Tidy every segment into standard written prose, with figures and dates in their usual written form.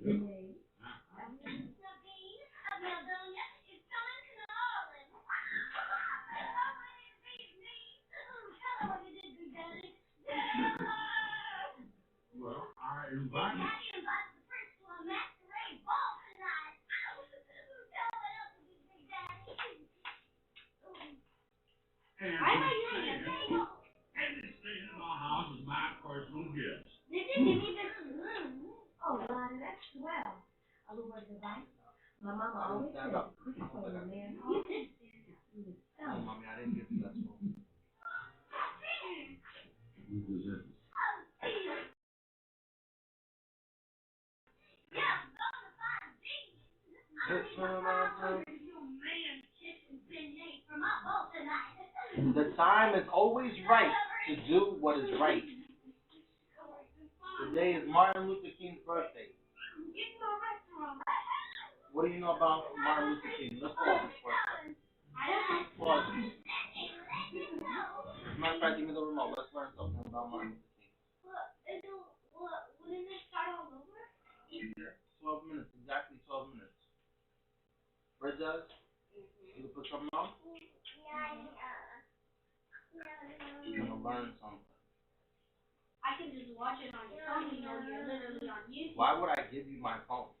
Well, I invite you. Anything in my house is my personal gift. Did you give me this room? Oh, Alana, that's swell. A little word of advice. My mama always said, "Quick when a man talks." Oh, mommy, I didn't get to that phone. The time is always right to do what is right. Today is Martin Luther King's birthday. What do you know about Martin Luther King? Let's pause this for a second. Pause. Matter of fact, give me the remote. Let's learn something about Martin Luther King. Wouldn't it start all over? 12 minutes, exactly 12 minutes. Where's that? You put something on? You're gonna learn something. I can just watch it on your phone, you know, you're literally on YouTube. Why would I give you my phone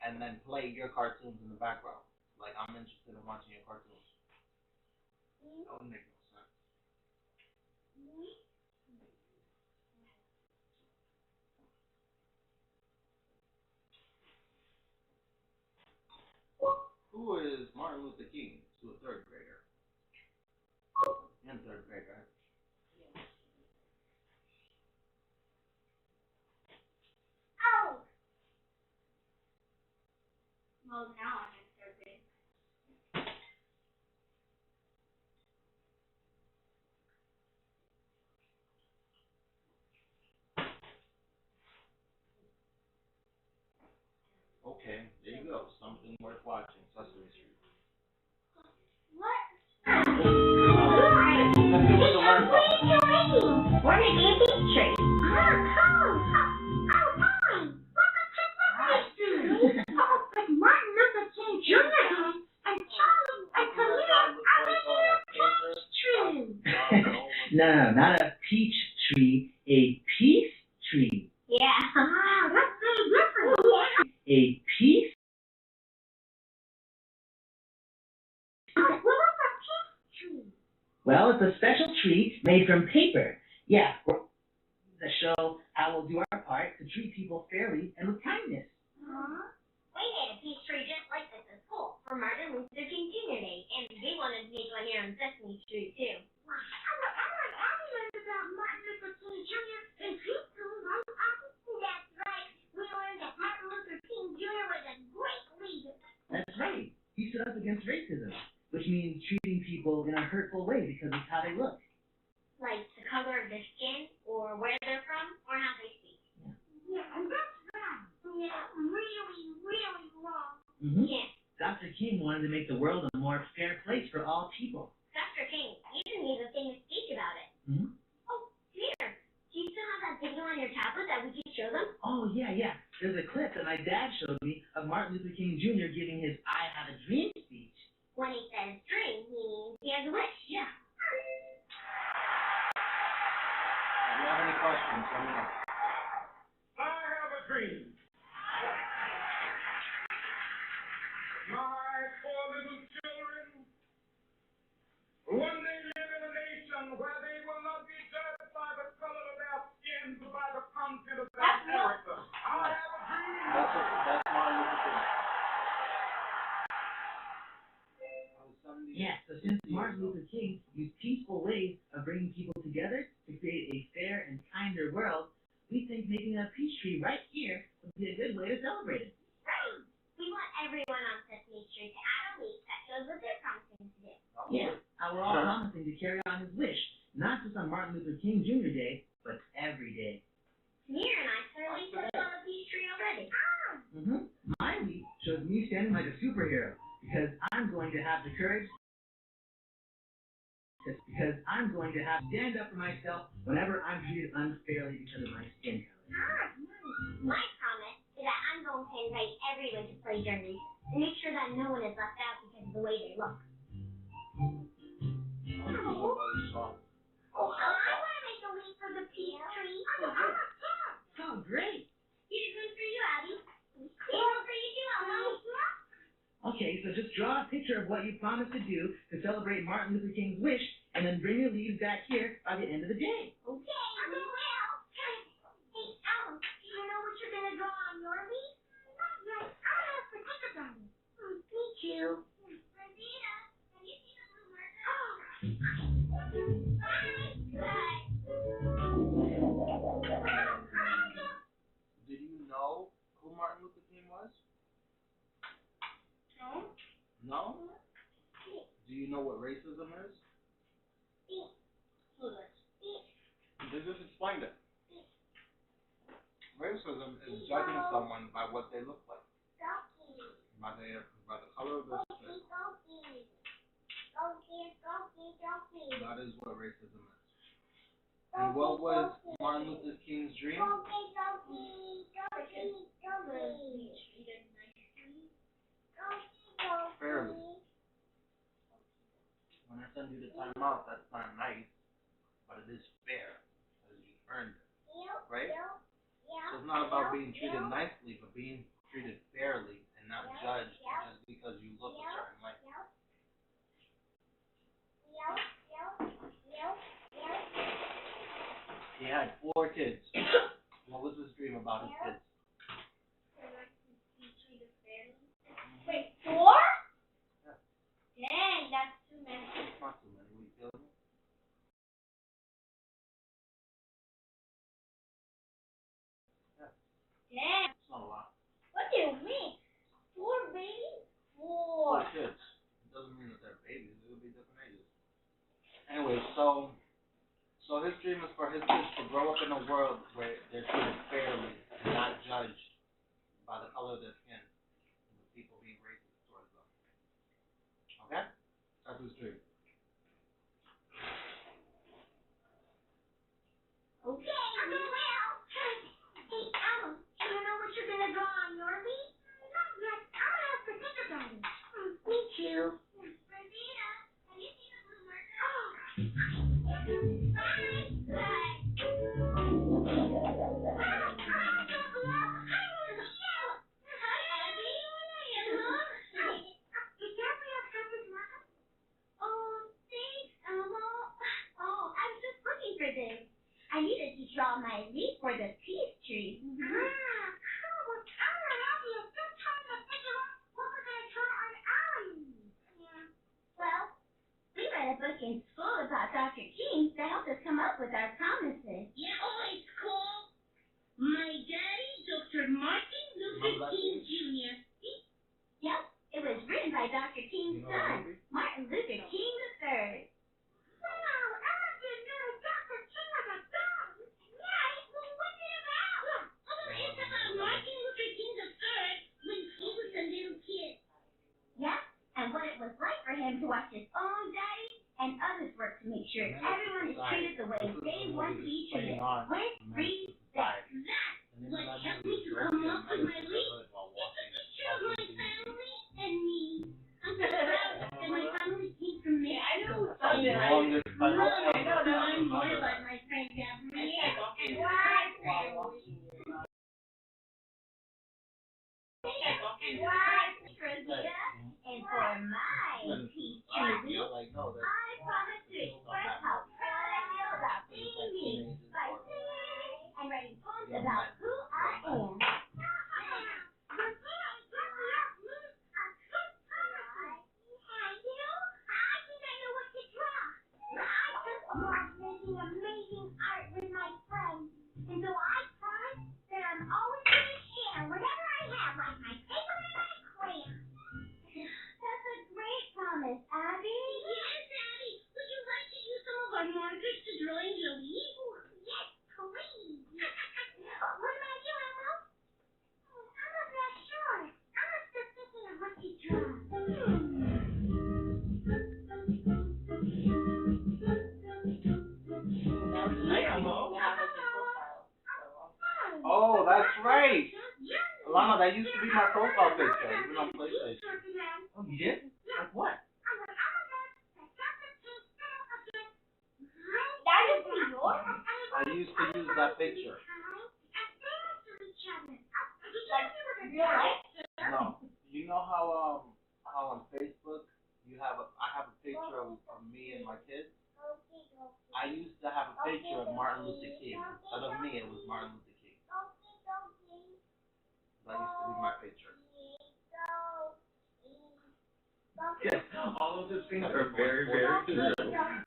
and then play your cartoons in the background? Like I'm interested in watching your cartoons. That would make no sense. Who is Martin Luther King to a third grader? In third grade, right? Oh! Well, now I'm in third grade. Okay, there you go. Something worth watching. Sesame Street. What? Let's see what you learn from. We're making a peach tree. Oh, cool. Oh, fine. Oh, but Martin Luther King Jr. and Charlie and Camilla are making a peach tree. No, not a peach tree, a peace tree. Yeah. Ah, that's very different. A peace. What is a peach tree? Well, it's a special tree made from paper. Yeah, to show how we'll do our part to treat people fairly and with kindness. We made a peach tree just like this at school for Martin Luther King Jr. Day, and we wanted to make one here on Sesame Street too. Wow. I learned about Martin Luther King Jr. in preschool, right? That's right. We learned that Martin Luther King Jr. was a great leader. That's right. He stood up against racism, which means treating people in a hurtful way because of how they look. Like the color of their skin, or where they're from, or how they speak. Yeah, and that's right. Yeah, really, really wrong. Yeah. Dr. King wanted to make the world a more fair place for all people. Dr. King, you even gave a famous speech about it. Oh, here. Do you still have that video on your tablet that we could show them? Oh, yeah. There's a clip that my dad showed me of Martin Luther King Jr. giving his I Have a Dream speech. When he says dream, means he has a wish. Yeah. If you have any questions, let me know. I have a dream. My four little children one day live in a nation where they will not be judged by the color of their skin, but by the content of their character. I have a dream. That's Martin Luther King. Yeah, so since Martin Luther King used peaceful ways of bringing people together to create a fair and kinder world, we think making a peach tree right here would be a good way to celebrate it. Right. We want everyone on Sesame Street to add a week that shows what they're promising to do. Yeah, how we're all promising to carry on his wish, not just on Martin Luther King Jr. Day, but every day. Samir and I clearly put on a peach tree already. My week shows me standing like a superhero, because I'm going to have the courage stand up for myself whenever I'm treated unfairly because of my skin color. My promise invite everyone to play during recess and make sure that no one is left out because of the way they look. Oh, I want to make a wreath for the peach tree. Oh, great. Here's one for you, Abby. Here's one for you too, Alana. Okay, so just draw a picture of what you promised to do to celebrate Martin Luther King's wish, and then bring your leaves back here by the end of the day. Okay, I will. Hey, Alan, do you know what you're going to draw on your leaf? Not yet. I'll have to think about it. Me too. Rosita, have you seen the blue marker? Did you know who Martin Luther King was? No. No? Do you know what racism is? They just explained it. Racism is judging someone by what they look like, by the color of their skin. That is what racism is. And what was Martin Luther King's dream? Fairly. When I send you the time out, that's not nice, but it is fair, because you earned it, right? So it's not about being treated nicely, but being treated fairly and not judged just because you look a certain way. He had 4 kids. What was his dream about his kids? Wait, 4? Yeah. Dang, that's too many. It's not too many. We feel me? Yeah. Dang. It's not a lot. What do you mean? 4 babies? 4. 4 kids. It doesn't mean that they're babies. It could be different ages. Anyway, so his dream is for his kids to grow up in a world where they're treated fairly and not judged by the color of their skin and the people being racist towards them. Okay? That's his dream. Okay, I will. Hey, Alan, do you know what you're going to draw on your leaf? Not yet. I'll have to think about it. Me too. Rosita, have you seen the blue marker? I needed to draw my leaf for the peace tree. Well, we read a book in school about Dr. King that helped us come up with our promises. Yeah, oh, it's cool. My daddy, Dr. Martin Luther King Jr. Yep, it was written by Dr. King's son, Martin Luther King III. Yeah, and what it was like for him to watch his own daddy and others work to make sure everyone is treated the way they want to be treated, with respect. That's what helped me to come up with my leaf. It's a picture of my family and me. I'm so proud that my family came from me. I know something. I'm more like my friend Gabrielle and and for my peace tree, I promise to express how proud I feel about being me by singing and writing poems about who I am. Making amazing art with my friends, and so I promise that I'm always going to share whatever I have, like my paper and my crayon. That's a great promise, Abby. Yes, Abby. Would you like to use some of our markers to draw in your leaf? Yes, please. What about you, Emma? I'm not sure. I'm still thinking of what to draw. Oh, that's right. Alana, that used to be my profile picture, even on PlayStation. Oh, you did? Like what? That is yours? I used to use that picture. Like, real life? No. You know how on Facebook I have a picture of me and my kids? I used to have a picture of Martin Luther King. Instead of me, it was Martin Luther King. That used to be my picture. Yes, all of those things are very, very true.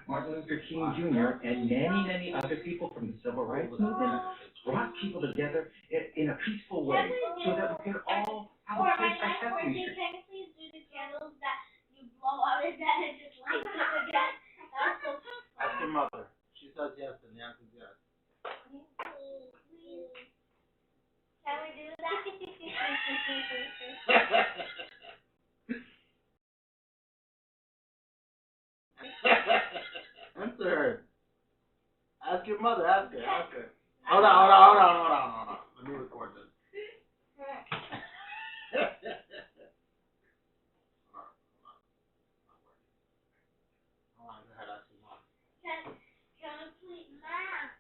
Martin Luther King Jr. and many other people from the civil rights movement brought people together in a peaceful way so that we could all have a place like Sesame Street. Can you please do the candles that you blow out and then it just lights up again? That's so fun. Ask your mother. She says yes, and the answer is yes. Can we do that? Answer her. Ask your mother. Ask her. Hold on. Let me record this. Can we please,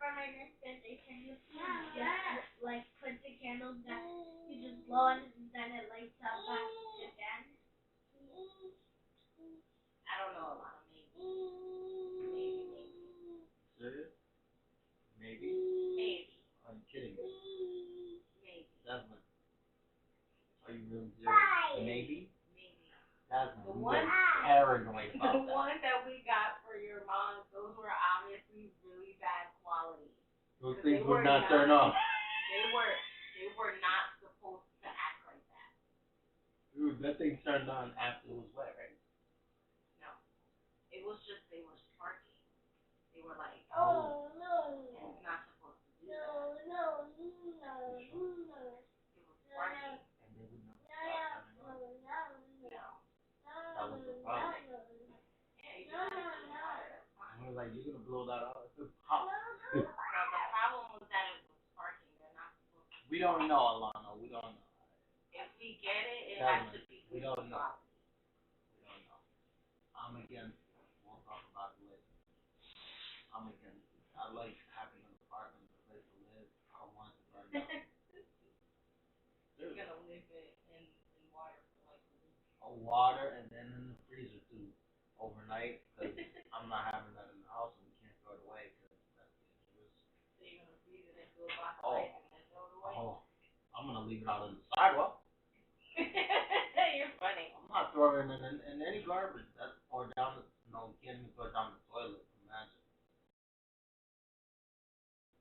for my next birthday, can you please just like put the candles that you just blow and then it lights up again? I don't know, Alana, maybe. Serious? Maybe? Maybe. Are you kidding me? Maybe. Desmond. Are you really serious? Maybe? Desmond, The you one- get paranoid The about that. ones that we got for your mom, those were obviously really bad quality. Those They things were would not not- turn off. They were not supposed to act like that. Dude, that thing turned on after it was wet, right? No. It was just they were sparking. They were like, Oh, no. it's not supposed to do that. No. It was sparking. And they would not stop turning on. No. That was the problem. Yeah, you just have to do water. That's I fine. was like, you're gonna blow that out? It's hot. No, the problem was that it was sparking. They're not supposed to. We don't know, Alana. We don't know. If we get it, it has to be We good don't know. quality. We don't know. I'm against it. We'll talk about it later. I'm against it. I like having an apartment, a place to live. I don't want it to burn down. You're gonna live in water for like a week. Water and then in the freezer too, overnight. Cause I'm not having that in the house and we can't throw it away because that's dangerous. So you're gonna freeze it into a box Oh. of ice and then throw it away? Oh, I'm gonna leave it out on the sidewalk. You're funny. I'm not throwing it in any garbage. That's or down the you can't even throw it down the toilet. Imagine.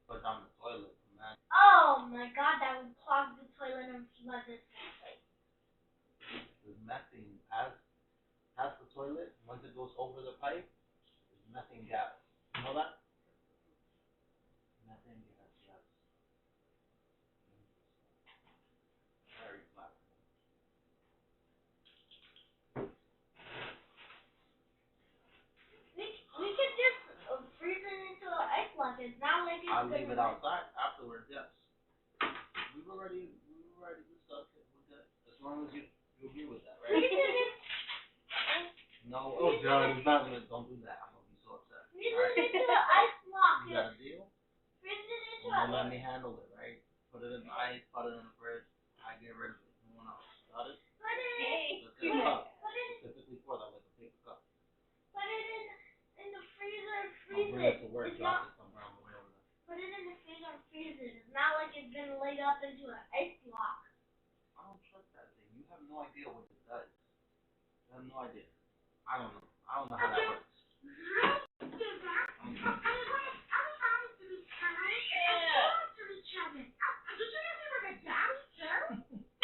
Put it down the toilet. Imagine. Oh my god, that would clog the toilet and flood this place. The methane past the toilet, once it goes over the pipe, there's methane gas. You know that? Methane gas, yes. Very flammable. We could just freeze it into an ice block. It's not like it's I'll leave it gonna- outside afterwards, yes. We've already discussed it with that. As long as you agree with that, right? Freeze it No, oh John, don't do that. I'm gonna be so upset. Freeze it into an ice block. You got a deal? Freeze it into You an let me handle it, right? Put it in the ice, put it in the fridge. I get rid of it. No one else. Got it? Put it Let's get a cup. put it Specifically for that, like a paper cup. put it in the freezer, I'll freeze bring it. it to work, It's drop not, it somewhere on the way over there. put it in the freezer and freeze it. It's not like it's been laid up into an ice block. I don't trust that thing. You have no idea what it does. You have no idea. I don't know. I don't know how that works.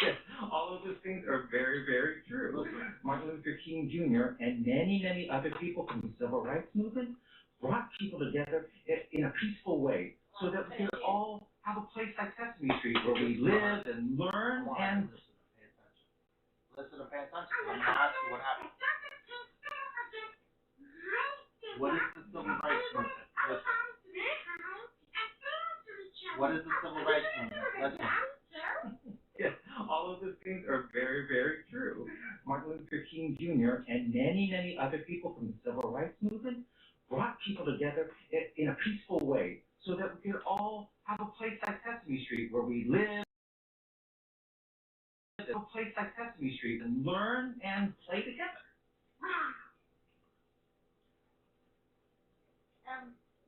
Yes, all of those things are very, very true. Martin Luther King Jr. and many other people from the civil rights movement brought people together in a peaceful way so that we could all have a place like Sesame Street where we live and learn Come on, and listen and pay attention. I'm gonna ask you what happened. What is the civil rights movement? Listen. What is the civil rights movement? Listen. yes, all of those things are very, very true. Martin Luther King Jr. and many, many other people from the civil rights movement brought people together in a peaceful way so that we could all have a place like Sesame Street where we live, a place like Sesame Street and learn and play together.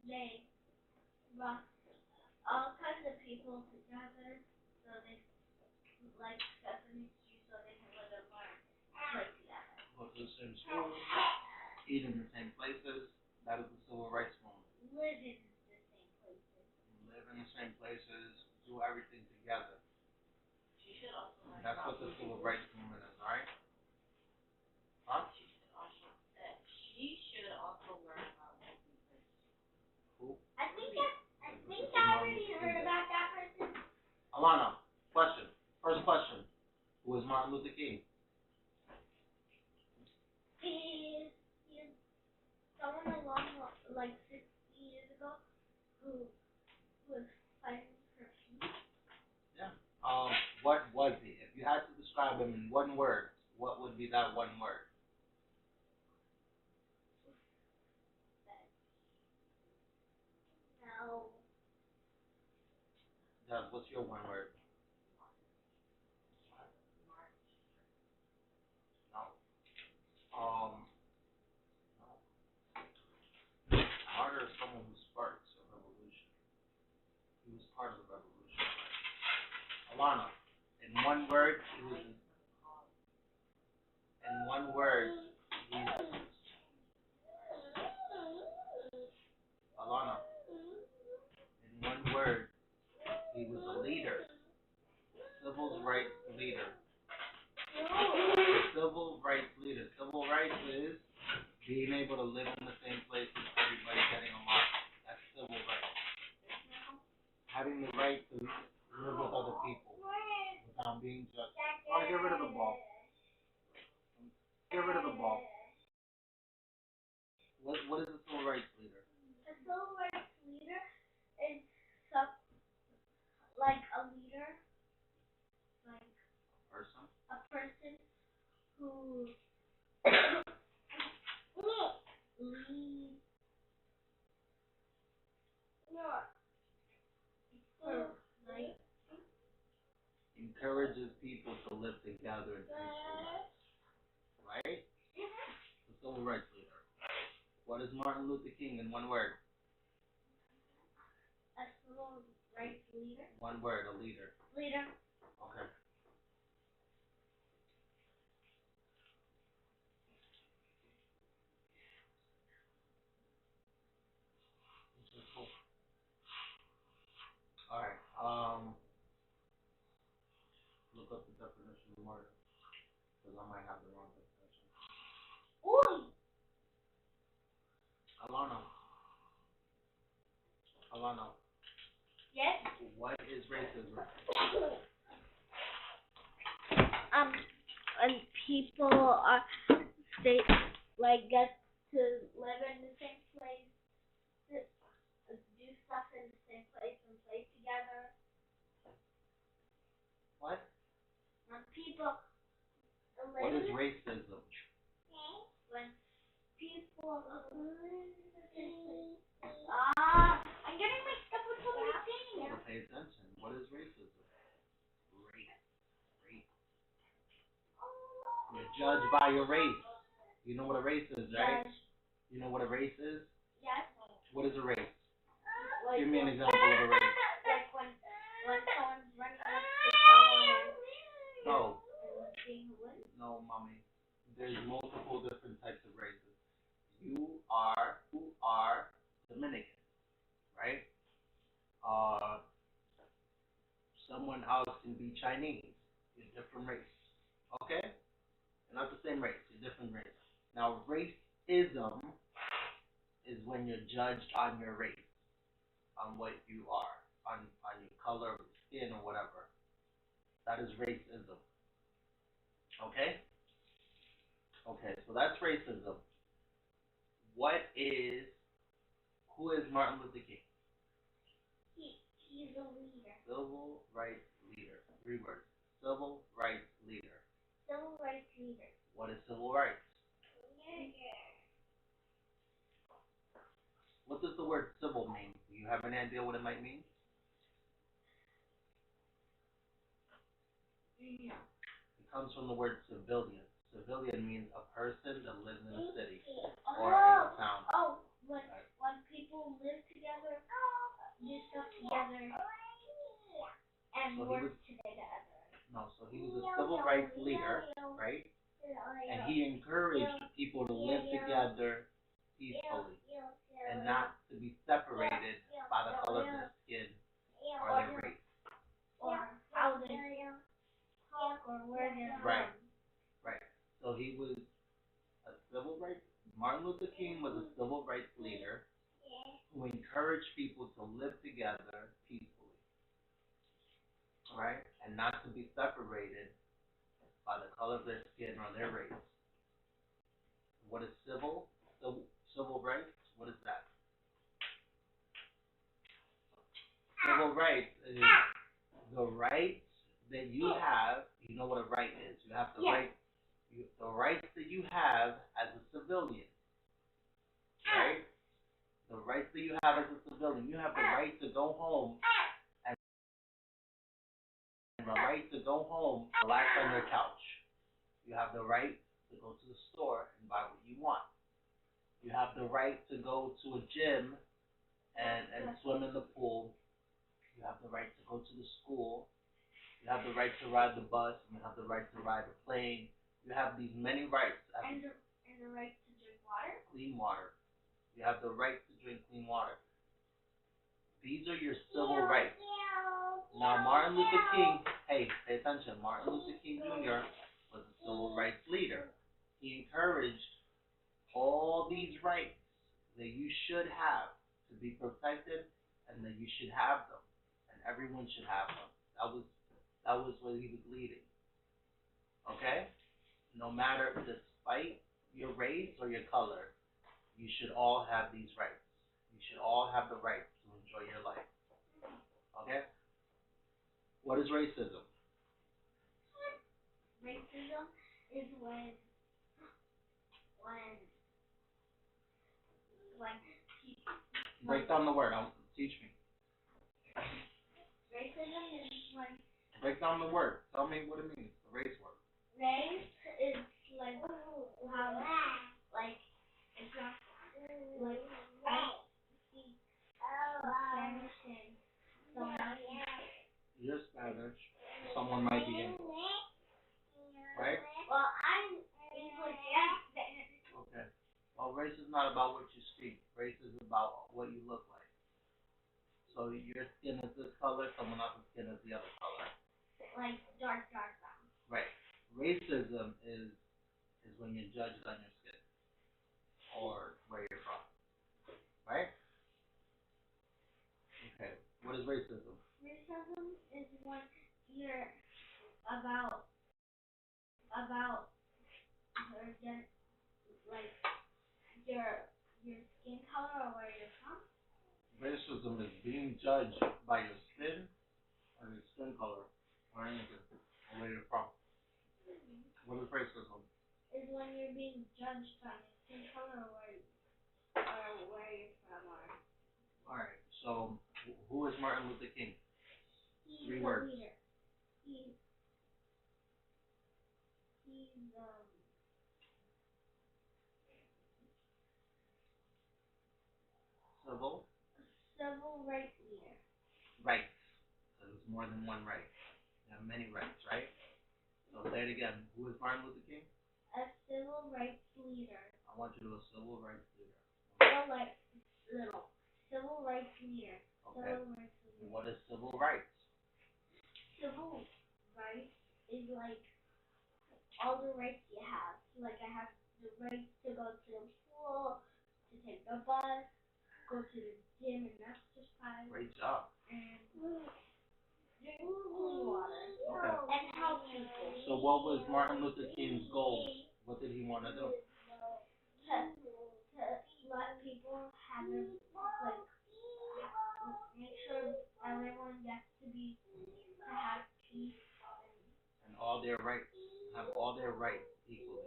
They brought all kinds of people together so they like Sesame Street so they can live and learn and play together. Go to the same school, eat in the same places. That is the civil rights movement. Live in the same places. Live in the same places, do everything together. She should also learn That's about what the civil rights movement is, alright? Huh? She should also learn about Who? I think I already heard about that person. Alana, question. First question. Who is Martin Luther King? He's someone along like 60 years ago who was fighting for peace. Yeah. What was he? If you had to describe him in one word, what would be that one word? No. Doug, what's your one word? No. No. Martyr is someone who sparks a revolution. He was part of the revolution. Alana, in one word, he was. In one word, he's. Alana, in one word, he was a leader. Civil rights leader. Civil rights leader. Civil rights is being able to live in the same place as everybody getting along. That's civil rights. Having the right to live with other people without being judged. Oh, get rid of the ball. Get rid of the ball. What is a civil rights leader? A civil rights leader is like a leader, like a person who leads. Like encourages people to live together in peaceful ways. Right? The civil rights leader. What is Martin Luther King in one word? A civil rights leader. One word, a leader. Leader. Okay. Cool. Alright, look up the definition of martyr, because I might have the wrong definition. Ooh. Alana. Yes. What is racism? When people are get to live in the same place, do stuff in the same place and play together. What? When people live. What is racism? When people I'm getting mixed up with so many things. So pay attention. What is racism? Race. You're judged by your race. You know what a race is, right? You know what a race is? Yes. What is a race? Like Give me an example of a race. Like when someone's running up to someone. No. Seeing who wins. No, mommy. There's multiple different types of races. You are Dominican, right? Someone else can be Chinese. You're a different race. Okay? You're not the same race. You're a different race. Now, racism is when you're judged on your race, on what you are, on your color of skin or whatever. That is racism. Okay? Okay, so that's racism. Who is Martin Luther King? He's a leader. Civil rights leader. 3 words. Civil rights idea what it might mean? No. It comes from the word civilian. Civilian means a person that lives in a city or in a town. Oh, when people live together, do stuff together, and So work together. No, so he was a civil rights leader, right? And he encouraged people to live together peacefully and not to be separated by the color of their skin or their race. Or how they talk or where they're Right. from. Right. So he was a civil rights. Martin Luther King was a civil rights leader who encouraged people to live together peacefully, right, and not to be separated by the color of their skin or their race. What is civil rights? What is that? Civil rights is the rights that you have. You know what a right is. You have the the rights that you have as a civilian, right? The rights that you have as a civilian. You have the right to go home and the right to go home, relax on your couch. You have the right to go to the store and buy what you want. You have the right to go to a gym and swim in the pool. You have the right to go to the school. You have the right to ride the bus. And you have the right to ride the plane. You have these many rights. And the right to drink water? Clean water. You have the right to drink clean water. These are your civil rights. Now, Martin Luther King, hey, pay attention. Martin Luther King Jr. was a civil rights leader. He encouraged all these rights that you should have to be protected and that you should have them. And everyone should have them. That was what he was leading. Okay? No matter, despite your race or your color, you should all have these rights. You should all have the right to enjoy your life. Okay? What is racism? Racism is when Break down the word. Teach me. racism is when Break down the word. Tell me what it means. The race word. race is like how like example like I speak Spanish and someone You're Spanish. Someone might be English. Right? well I'm English and Spanish. Okay. Well, race is not about what you speak. Race is about what you look like. So your skin is this color, someone else's skin is the other color. Like dark brown. Right. Racism is when you're judged on your skin or where you're from. Right? Okay. What is racism? Racism is when you're about your skin color or where you're from. Racism is being judged by your skin or your skin color or anything or where you're from. What is racism? Is when you're being judged on your skin color or where you're from. Alright, so who is Martin Luther King? He's 3 the words. leader. He's civil rights leader. Rights. So there's more than one right. You have many rights, right? So say it again. Who is Martin Luther King? A civil rights leader. I want you to do a civil rights leader. Well, like little civil rights leader. Okay. Civil rights leader. What is civil rights? Civil rights is like all the rights you have. Like I have the right to go to the pool, to take the bus, go to the gym and exercise, Great job. and drink clean water, Okay. and help people. So what was Martin Luther King's goals? What did he want to do? To let people have their make sure everyone gets to have peace. And all their rights. Have all their rights equally.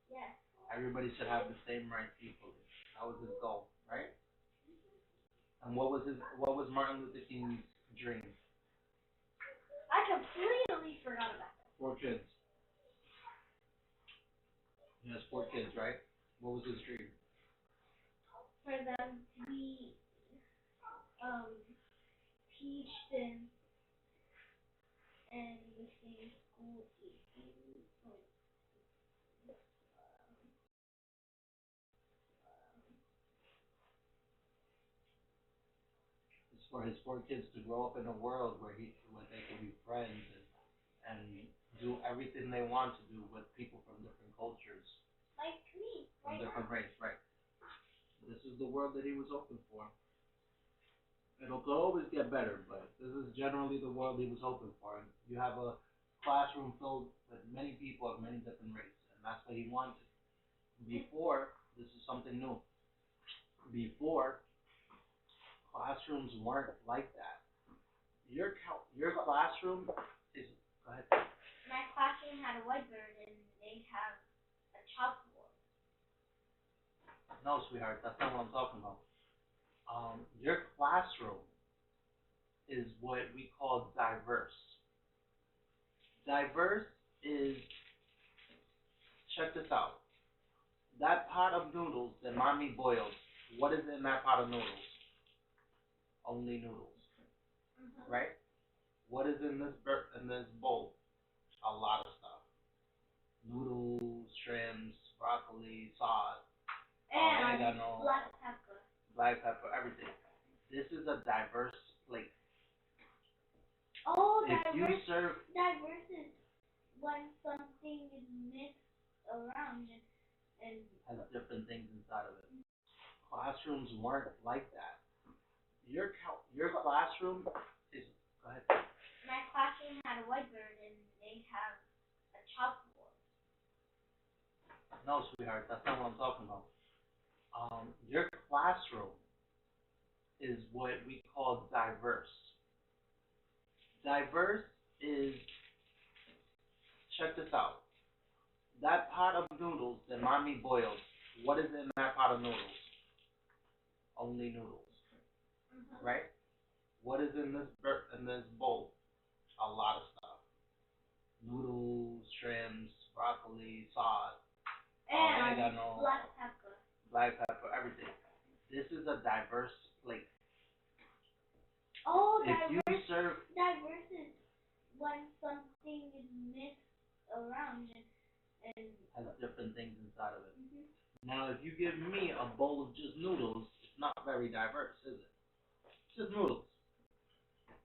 Yes. Everybody should have the same rights equally. That was his goal, right? And what was Martin Luther King's dream? I completely forgot about that. 4 kids. He has 4 kids, right? What was his dream? For them to be, teach them in the same school. It's for his 4 kids to grow up in a world where they can be friends and do everything they want to do with people from different cultures, Like me, from right different now. race, right? This is the world that he was hoping for. It'll always get better, but this is generally the world he was hoping for. You have a classroom filled with many people of many different races, and that's what he wanted. Before, this is something new. Before, classrooms weren't like that. Your classroom is. Go ahead. My classroom had a whiteboard and they have a chalkboard. No, sweetheart, that's not what I'm talking about. Your classroom is what we call diverse. Diverse is, check this out. That pot of noodles that mommy boiled, what is in that pot of noodles? Only noodles, right? What is in this bowl? A lot of stuff. Noodles, shrimps, broccoli, sauce, oregano, black pepper, everything. This is a diverse plate. Oh, If you serve, diverse is when something is mixed around and has different things inside of it. Classrooms weren't like that. Your classroom is. Go ahead. my classroom had a whiteboard and they have a chalkboard. No, sweetheart, that's not what I'm talking about. Your classroom is what we call diverse. Diverse is, check this out. That pot of noodles that mommy boiled, what is in that pot of noodles? Only noodles, right? What is in this bowl? A lot of stuff. Noodles, shrimps, broccoli, sauce, oregano, black pepper, everything. This is a diverse plate. Oh, If you serve, diverse is when something is mixed around and has different things inside of it. Now, if you give me a bowl of just noodles, it's not very diverse, is it? It's just noodles.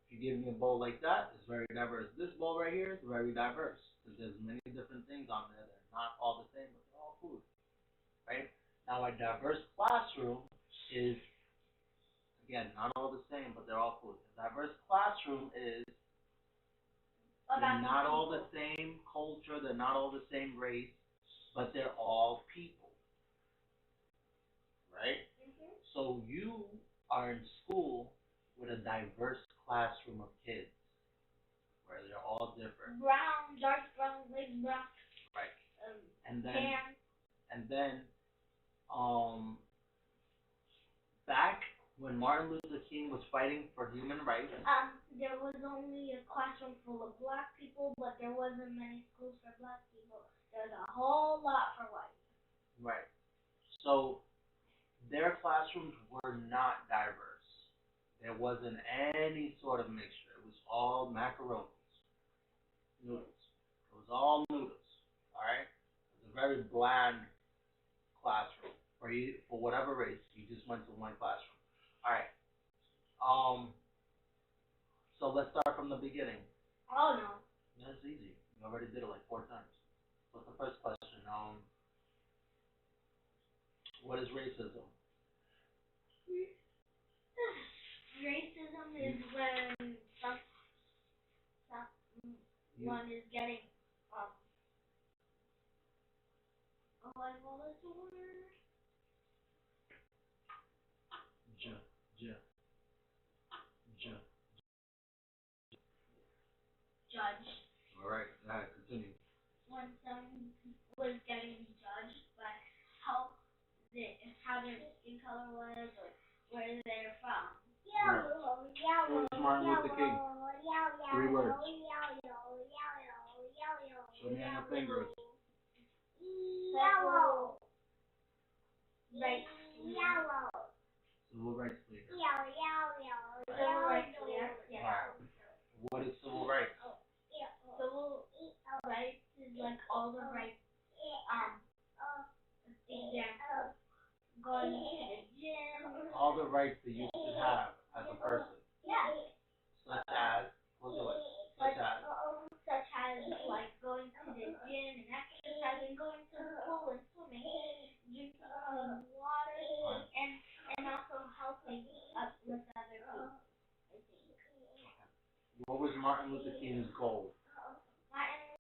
If you give me a bowl like that, it's very diverse. This bowl right here is very diverse because there's many different things on there. They're not all the same, but they're all food, right? Now, a diverse classroom is, again, not all the same, but they're all food. A diverse classroom is, they're not all the same culture, they're not all the same race, but they're all people, right? So you are in school with a diverse classroom of kids, where they're all different. Brown, dark brown, light brown. Right. And Tan. then, back when Martin Luther King was fighting for human rights, there was only a classroom full of black people, but there wasn't many schools for black people. There's a whole lot for white. right? So their classrooms were not diverse. There wasn't any sort of mixture. It was all macaronis, noodles. It was all noodles. All right. It was a very bland classroom for whatever race. You just went to one classroom. All right. So let's start from the beginning. Oh no. That's easy. You already did it like 4 times. What's the first question? What is racism? Racism is when someone is getting what was the word? Judged. All right. Continue. When someone was getting judged by how their skin color was or where they're from. Who is Martin Luther King? 3 words. Show me on your fingers. Yellow. Right. Yellow. Civil rights leader. Civil rights leader. Yeah. What is civil rights? Civil rights is like all the rights. Going to the gym. All the rights that you should have as a person. Yeah. Such as, what's it? Such Such as like going to the gym and exercising, going to the pool and swimming, drinking clean water, and also helping uplift other people. I think. What was Martin Luther King's goal? Martin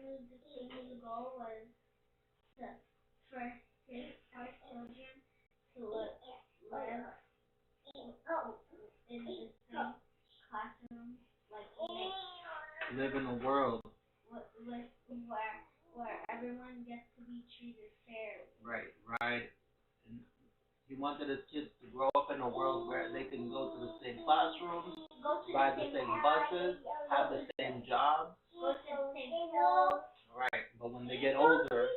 Luther King's goal was for our children to live in the same classroom, Live in a world. Where everyone gets to be treated fairly. Right. And he wanted his kids to grow up in a world where they can go to the same classrooms, ride the same buses, have the same jobs. Go to the same school. Right. But when they get older,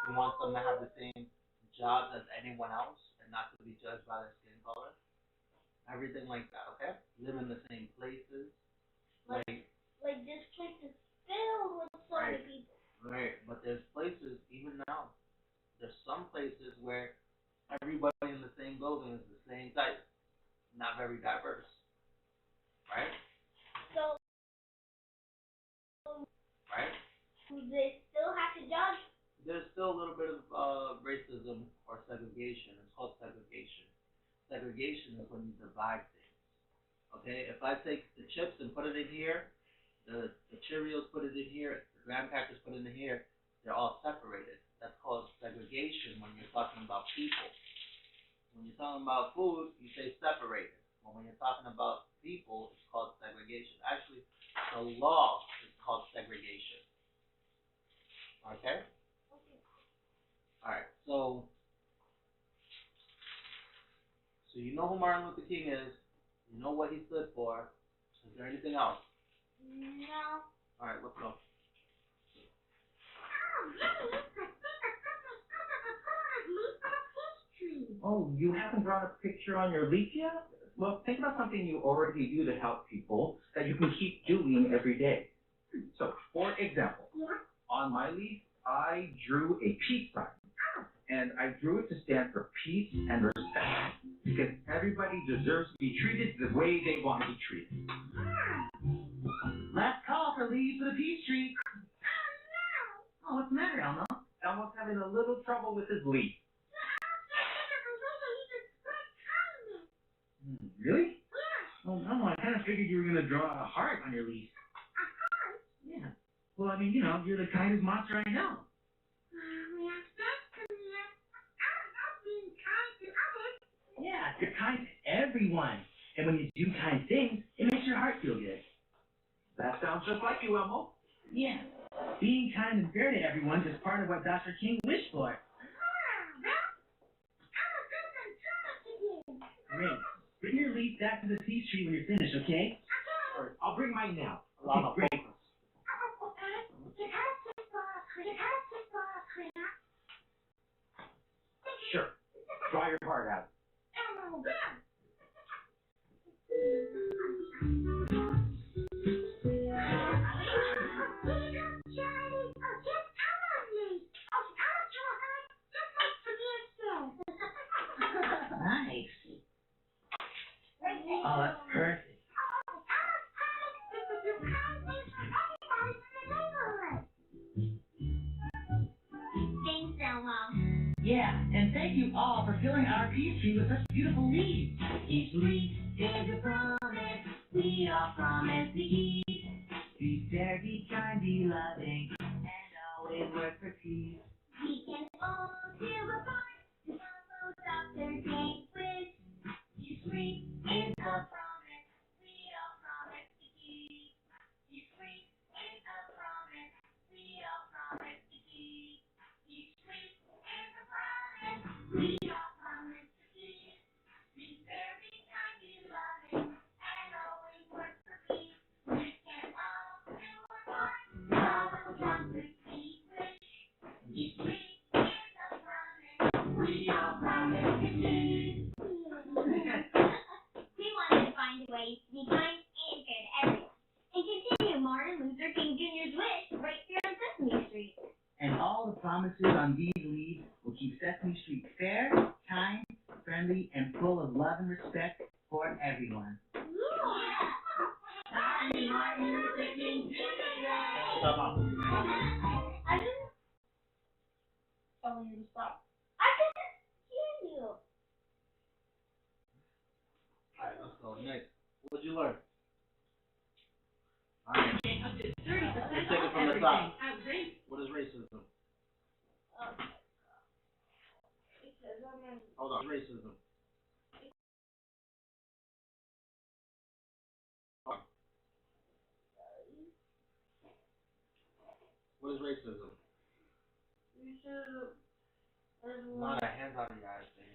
he wants them to have the same jobs as anyone else and not to be judged by their skin color. Everything like that, okay? Live in the same places. Like this place is filled with so many people. Right, but there's places, even now, there's some places where everybody in the same building is the same type, not very diverse. Right? So, right? They still have to judge? There's still a little bit of racism or segregation. It's called segregation. Segregation is when you divide things. Okay? If I take the chips and put it in here, the Cheerios put it in here, the graham crackers put it in here, they're all separated. That's called segregation when you're talking about people. When you're talking about food, you say separated. But when you're talking about people, it's called segregation. Actually, the law is called segregation. Okay? Alright, so you know who Martin Luther King is. You know what he stood for. Is there anything else? No. Alright, let's go. Oh, you haven't drawn a picture on your leaf yet? Well, think about something you already do to help people that you can keep doing every day. So, for example, on my leaf, I drew a peace sign. And I drew it to stand for peace and respect. Because everybody deserves to be treated the way they want to be treated. Last call for leaves for the peace tree. Oh, what's the matter, Elmo? Elmo's having a little trouble with his leaf. Really? Oh, no, I kind of figured you were going to draw a heart on your leaf. Yeah. Well, I mean, you know, you're the kindest monster I know. Yeah, you're kind to everyone. And when you do kind things, it makes your heart feel good. That sounds just like you, Elmo. Yeah. Being kind and fair to everyone is part of what Dr. King wished for. Great. Bring your leaf back to the peace tree when you're finished, okay? Or I'll bring mine now. Okay, great. Sure. Draw your heart out. Nice. Oh, that's perfect. Thanks, Elmo. Yeah, and thank you all for filling our peace tree with such beautiful leaves. Each week is a promise, we all promise to keep. Be fair, be kind, be loving, and always work for peace. We can all do a part to follow Dr. King's wish. Each week is a promise, we all promise to keep. Each week is a promise, we all promise to keep. Each week is a promise, we all promise to keep. me Martin Luther King Jr.'s wish right here on Sesame Street. And all the promises on these leaves will keep Sesame Street fair, kind, friendly, and full of love and respect for everyone. Happy Martin Luther King Jr. I didn't Telling you to stop. I didn't hear you. Alright, let's go. Next. What'd you learn? Alright. Up to 30% Let's take it off from the everything. top. Outrageous. What is racism? Because I'm in Hold on. Racism. What is racism? Not a hands on your eyes thing.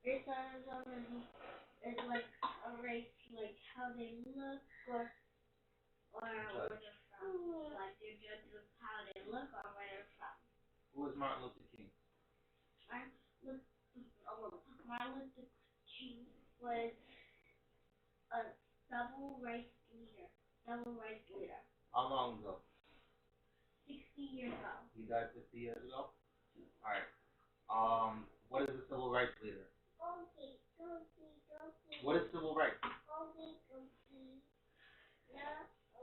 Racism is like a race, like how they look or where they're from. Like they're judged with how they look or where they're from. Who is Martin Luther King? Martin Luther King was a civil rights leader. How long ago? 60 years ago. He died 50 years ago? Alright. What is a civil rights leader? What is civil rights?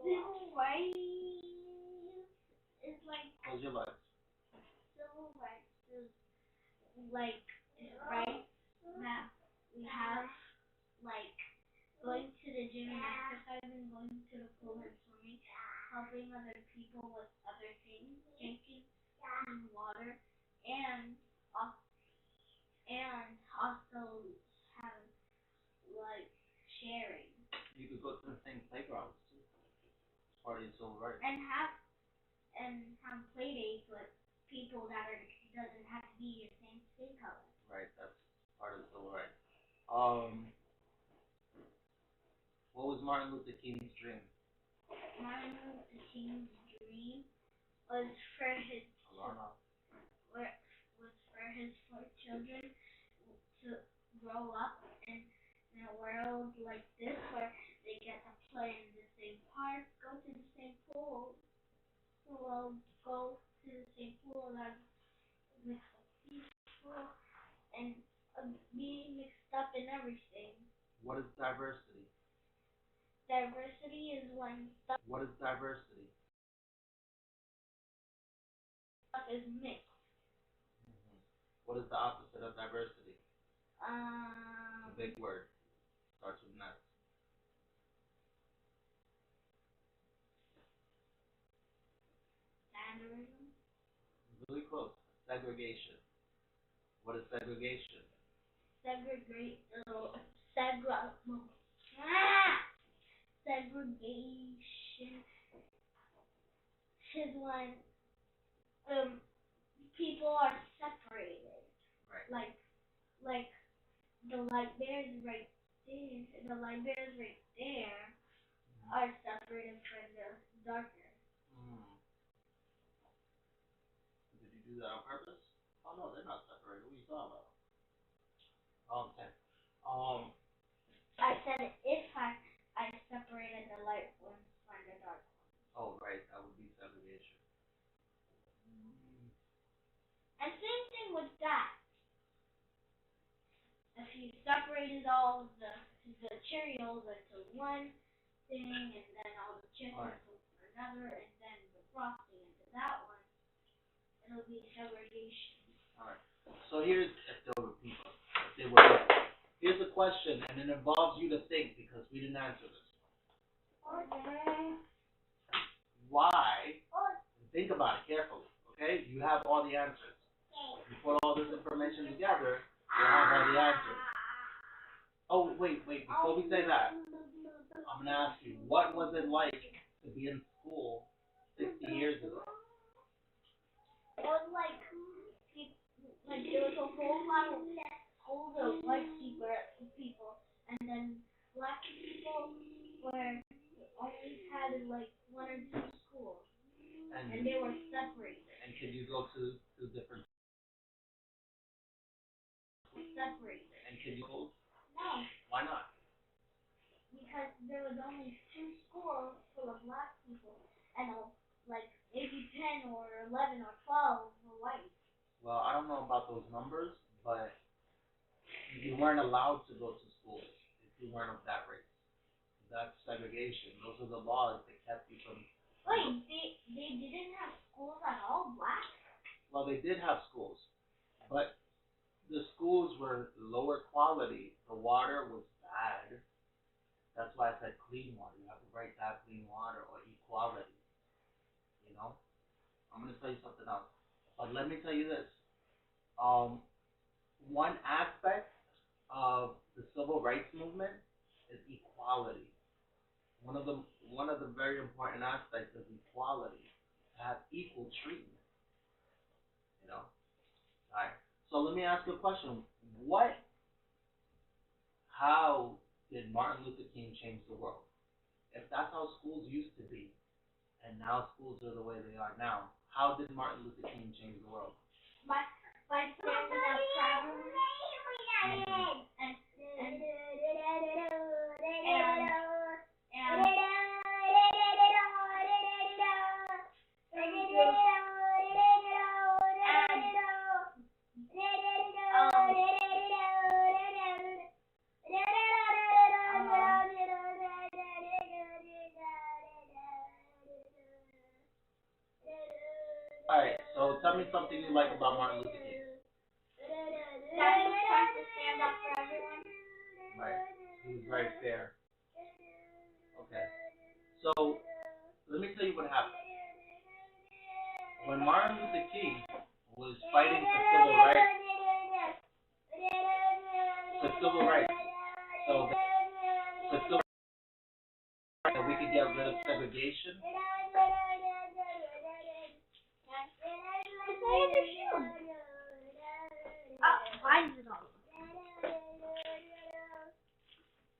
Civil rights is like Close your eyes. civil rights is like rights that we have, like going to the gym and exercising, going to the pool and swimming, helping other people with other things, drinking clean water, and also have like sharing. You could go to the same playgrounds too. It's part of your civil rights. And have play dates with people that doesn't have to be your same skin color. Right, that's part of the civil rights. What was Martin Luther King's dream? Martin Luther King's dream was for his Alana. was for his 4 children to grow up in a world like this where they get to play in the same park, go to the same pool, go to the same pool and mix up people and be mixed up in everything. What is diversity? Diversity is when stuff What is diversity? is mixed. What is the opposite of diversity? Um, A big word. Starts with an S. Mannerism. Really close. Segregation. What is segregation? Segregation is when people are separated. Right. Like the light bears right there are separated from the darker. Did you do that on purpose? Oh no, they're not separated. What are you talking about? Okay. I said if I separated the light ones from the dark ones. Oh right, that would be segregation. And same thing with that. If you separated all the Cheerios into one thing and then all the chips into another and then the frosting into that one, it'll be segregation. Alright. So here's here's a question and it involves you to think because we didn't answer this. Why? Think about it carefully, okay? You have all the answers. You put all this information together, you'll have all the answers. Oh, wait, before we say that, I'm going to ask you, what was it like to be in school 60 years ago? It was like there was a whole lot of older white people, and then black people were only had like 1 or 2 schools, and they were separated. And could you go to different Separated. and could you go? No, Why not? because there was only 2 schools full of black and like maybe 10 or 11 or 12 were white. Well, I don't know about those numbers, but you weren't allowed to go to school if you weren't of that race. That's segregation. Those are the laws that kept you from. Wait, they didn't have schools at all, black? Well, they did have schools, but the schools were lower quality. The water was bad. That's why I said clean water. You have to write that clean water or equality. You know? I'm going to tell you something else. But let me tell you this. One aspect of the civil rights movement is equality. One of the very important aspects of equality is to have equal treatment. You know? Alright. So let me ask you a question. How did Martin Luther King change the world? If that's how schools used to be, and now schools are the way they are now, how did Martin Luther King change the world? By standing up for everyone. Alright, so tell me something you like about Martin Luther King. That he was trying to stand up for everyone. Right. He was very fair. Okay. So, let me tell you what happened. When Martin Luther King was fighting for civil rights, that we could get rid of segregation,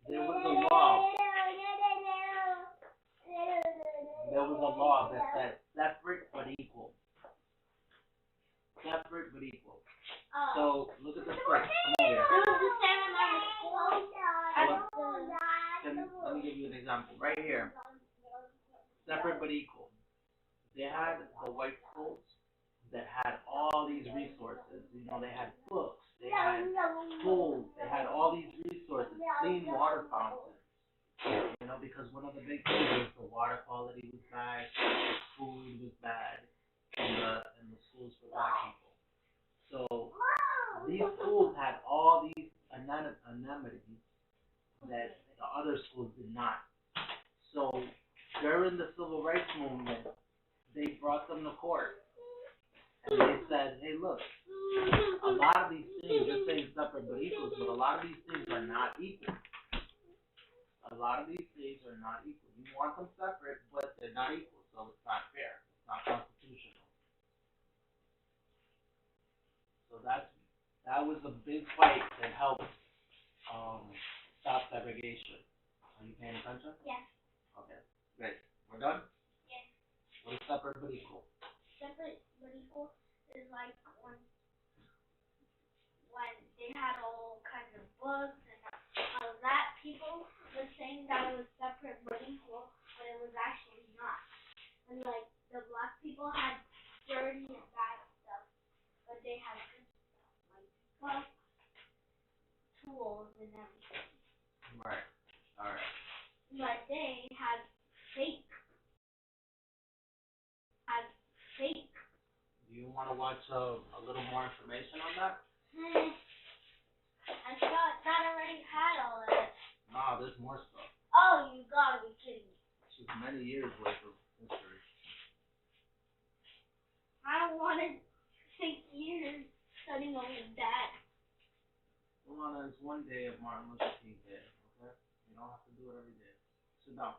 there was a law that said separate but equal. Separate but equal. So look at this first. Come over here. Let me give you an example. Right here. Separate but equal. They had the white schools that had all these resources. You know, they had books, they had schools, they had all these resources, clean water fountains. You know, because one of the big things was the water quality was bad, the food was bad, and the schools for black people. So these schools had all these amenities that the other schools did not. So during the civil rights movement, they brought them to court. And they said, hey, look, a lot of these things, you're saying separate but equal, but a lot of these things are not equal. A lot of these things are not equal. You want them separate, but they're not equal, so it's not fair. It's not constitutional. So that was a big fight that helped stop segregation. Are you paying attention? Yes. Okay, great. We're done? Yes. What is separate but equal? Separate but equal is like when they had all kinds of books and all of that, people were saying that it was separate but equal, but it was actually not. And like the black people had dirty and bad stuff, but they had good stuff, like books, tools, and everything. Right. All right. But they had fake. Do you want to watch a little more information on that? I thought that already had all of it. Nah, there's more stuff. Oh, you gotta be kidding me. It's just many years worth of history. I don't want to take years studying all of that. Well, Alana, it's one day of Martin Luther King Day, okay? You don't have to do it every day. Sit down.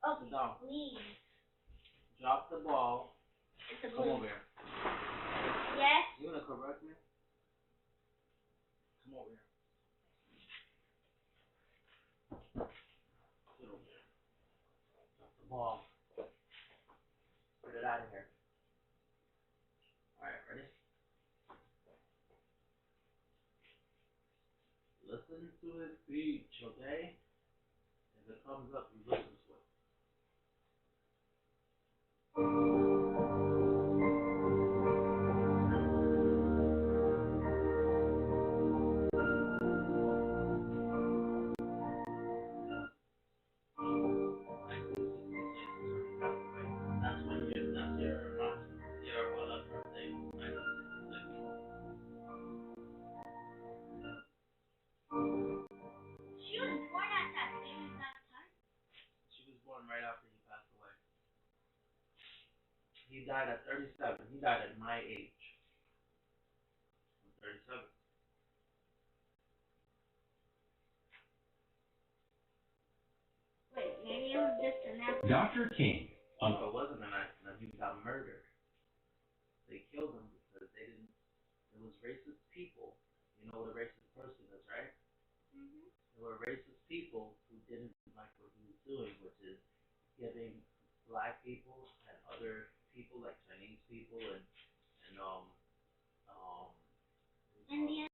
Okay, Sit down. please. Drop the ball. It's a Come blue. over here. Yes? You gonna correct me? Come over here. Sit over here. Drop the ball. Get it out of here. Alright, ready? Listen to his speech, okay? If it comes up, you listen to it. him right after he passed away. He died at 37. He died at my age. I'm 37. Wait, maybe it was just an accident. Dr. King. No, it wasn't an accident. He got murdered. They killed him because they didn't. It was racist people. You know what a racist person is, right? Mhm. There were racist people who didn't like what he was doing, which is giving black people and other people like Chinese people and Indian.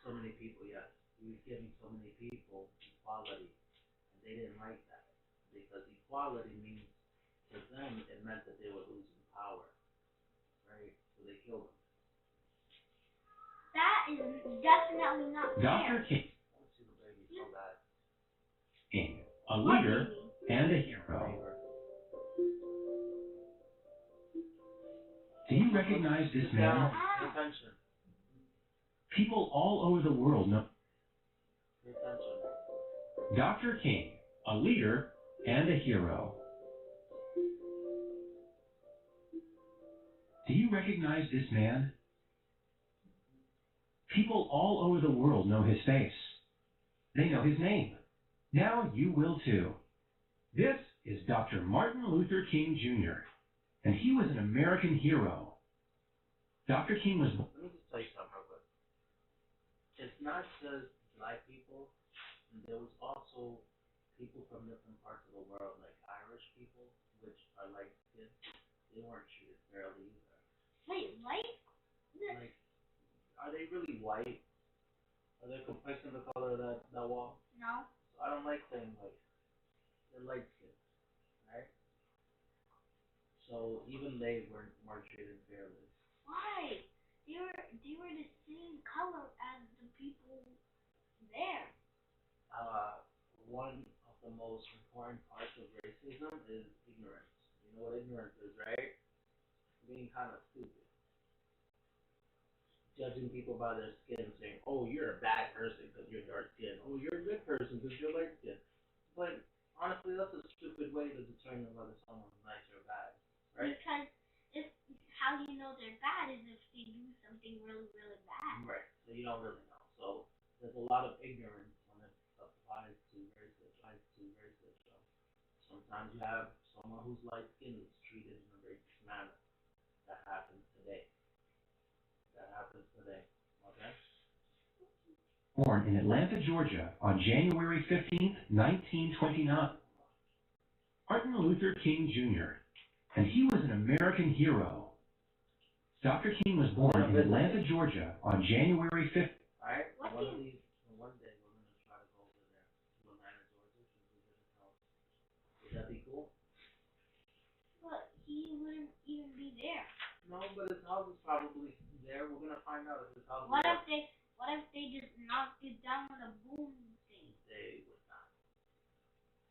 so many people, yes. He was giving so many people equality, and they didn't like that because equality means to them it meant that they were losing power, right? So they killed him. That is definitely not fair. Dr. King. I want to see the baby so bad. King, a leader and a hero. Do you recognize this man? Pay attention. People all over the world know Pay attention. Dr. King, a leader and a hero. Do you recognize this man? People all over the world know his face. They know his name. Now you will too. This is Dr. Martin Luther King Jr., and he was an American hero. Dr. King was... Let me just tell you something real quick. It's not just black people. There was also people from different parts of the world, like Irish people, which are light skinned. They weren't treated fairly either. Wait, light? Like, are they really white? Are they complexion the color of that wall? No. So I don't like saying white. They're light skinned, right? So even they weren't treated fairly. Why? They were the same color as the people there. One of the most important parts of racism is ignorance. You know what ignorance is, right? Being kind of stupid. Judging people by their skin, saying, oh, you're a bad person because you're dark skinned. Oh, you're a good person because you're light skinned. But honestly, that's a stupid way to determine whether someone's nice or bad, right? Because if how you know they're bad is if they do something really, really bad. Right. So you don't really know. So there's a lot of ignorance when it applies to racism. So sometimes you have someone who's light skinned is treated in a racist manner. That happens today. Okay? Born in Atlanta, Georgia on January 15, 1929. Martin Luther King Jr., and he was an American hero. Dr. King was born in Atlanta, Georgia on January 5th. Alright? One day we're going to try to go over there to Atlanta, Georgia, since we live in house. Would that be cool? But he wouldn't even be there. No, but his house is probably there. We're going to find out if his house What is if they just knocked it down with a boom thing? They would not.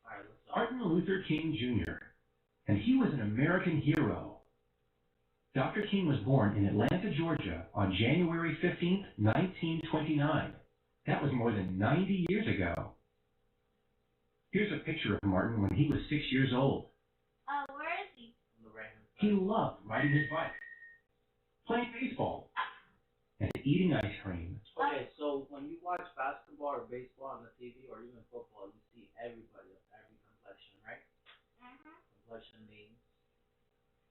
Alright, let's go. Martin Luther King Jr., and he was an American hero. Dr. King was born in Atlanta, Georgia on January 15, 1929. That was more than 90 years ago. Here's a picture of Martin when he was 6 years old. Where is he? On the right-hand side. He loved riding his bike, playing baseball, and eating ice cream. Okay, so when you watch basketball or baseball on the TV or even football, you see everybody of every complexion, right? Complexion means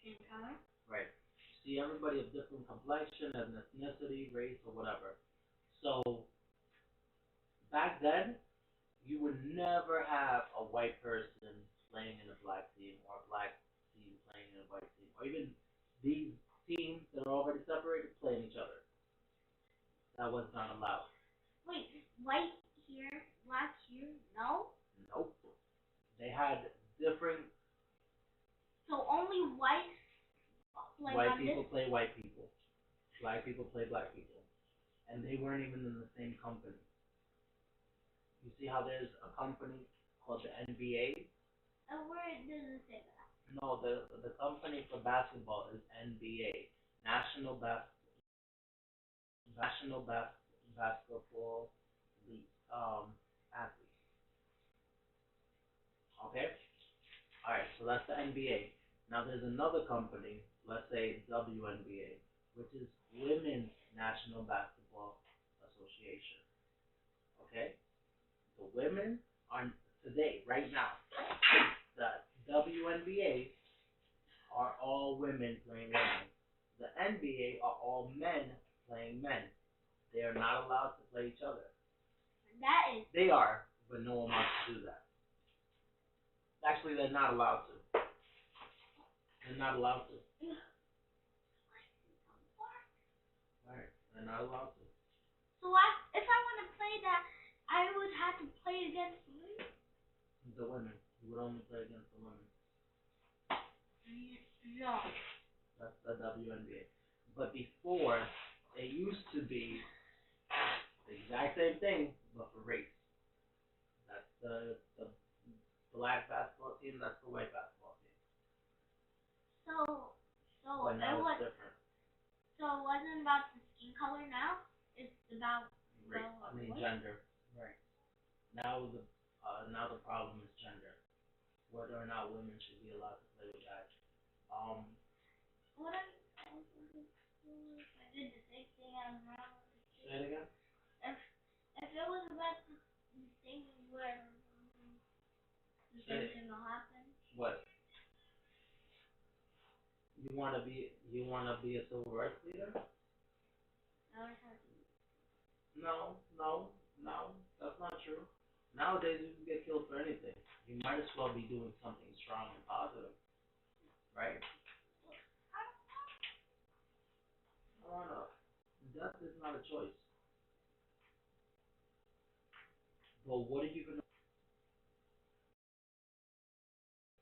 Skin color. right. You see everybody of different complexion, ethnicity, race, or whatever. So back then, you would never have a white person playing in a black team or a black team playing in a white team, or even these teams that are already separated playing each other. That was not allowed. Wait, white here, black here? No? Nope. They had different. So only white play White on people this? play white people. Black people play black people. And they weren't even in the same company. You see how there's a company called the NBA? Where does it say that? No, the company for basketball is NBA. National Basketball League. Athletes. So that's the NBA. Now there's another company, let's say WNBA, which is Women's National Basketball Association. Okay? The women are today, right now, the WNBA are all women playing women. The NBA are all men playing men. They are not allowed to play each other. That is. They are, but no one wants to do that. Actually, they're not allowed to. They're not allowed to. Right, they're not allowed to. So if I want to play that, I would have to play against women? The women. You would only play against the women. No. That's the WNBA. But before, it used to be the exact same thing, but for race. That's the black basketball team, that's the white basketball team. So But now it's different. So it wasn't about the skin color now? It's about Race. Gender. Right. Now the problem is gender. Whether or not women should be allowed to play with guys. What I did the same thing as well. Say it again? If it was about the thing where the same thing will happen. What? You wanna be a civil rights leader? No, that's not true. Nowadays you can get killed for anything. You might as well be doing something strong and positive. Right? No. Death is not a choice. But what are you gonna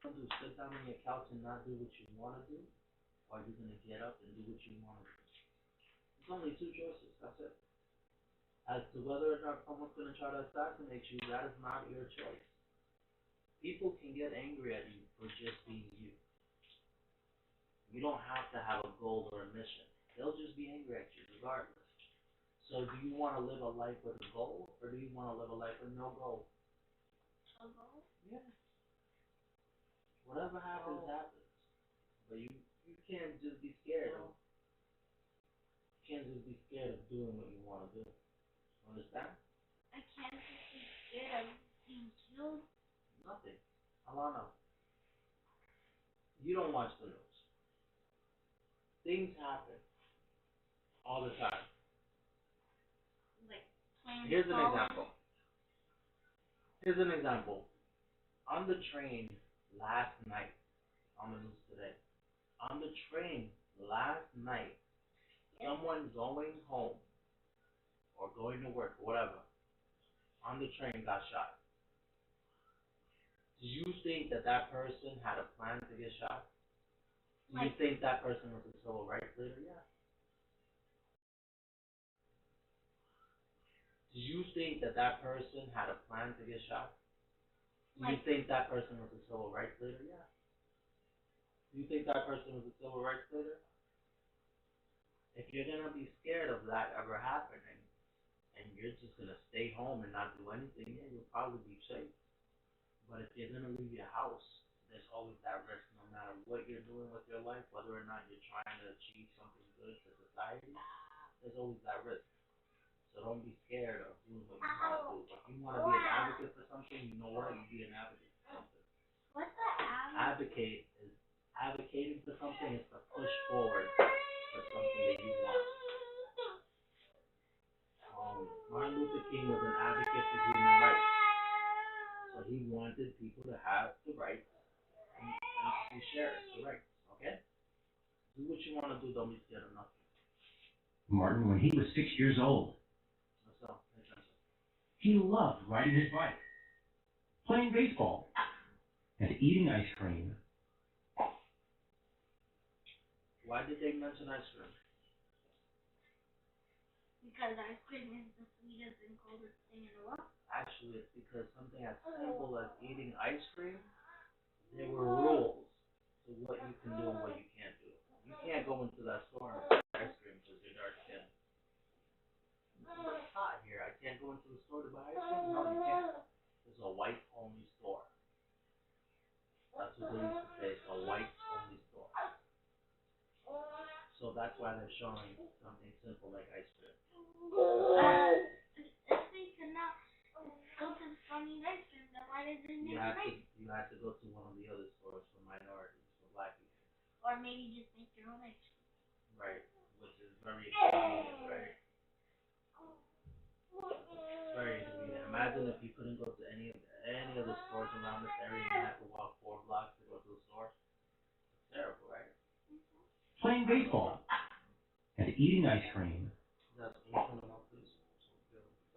do? Sit down on your couch and not do what you wanna do? Or are you gonna get up and do what you wanna do? There's only two choices, that's it. As to whether or not someone's gonna try to assassinate you, that is not your choice. People can get angry at you for just being you. You don't have to have a goal or a mission. They'll just be angry at you regardless. So do you want to live a life with a goal, or do you want to live a life with no goal? A goal? Yeah. Whatever happens, happens. But you can't just be scared of. You can't just be scared of doing what you want to do. Understand? I can't just be scared of being killed. Nothing. Alana, you don't watch the news. Things happen all the time. Like playing Here's an example. On the train last night, on the news today, on the train last night, someone going home or going to work, whatever, on the train got shot. Do you think that person had a plan to get shot? Do you think that person was a civil rights leader? Yeah. Do you think that person had a plan to get shot? Do you think that person was a civil rights leader? Yeah. Do you think that person was a civil rights leader? If you're gonna be scared of that ever happening, and you're just gonna stay home and not do anything, yeah, you'll probably be safe. But if you're gonna leave your house, there's always that risk. No matter what you're doing with your life, whether or not you're trying to achieve something good to society, there's always that risk. So don't be scared of doing what you want to do. If you want to be an advocate for something, you know what? You be an advocate for something. What's that? Advocating for something is to push forward for something that you want. Martin Luther King was an advocate for human rights. So he wanted people to have the rights and to share the rights. Okay? Do what you want to do. Don't be scared of nothing. Martin, when he was 6 years old, he loved riding his bike, playing baseball, and eating ice cream. Why did they mention ice cream? Because ice cream is the sweetest and coldest thing in the world. Actually, it's because something as simple as eating ice cream, there were rules to what you can do and what you can't do. You can't go into that store and buy ice cream because you're dark skinned. It's hot here. I can't go into the store to buy ice cream? No, you can't. It's a white only store. That's what they used to why they're showing something simple like ice cream. If they cannot go to the funny ice cream, then why does it make ice? You have to go to one of the other stores for minorities, for black people. Or maybe just make your own ice cream. Right, which is very inconvenient, right? It's very inconvenient. Imagine if you couldn't go to any of the stores around this area and you had to walk 4 blocks to go to the store. It's terrible, right? Playing baseball and eating ice cream.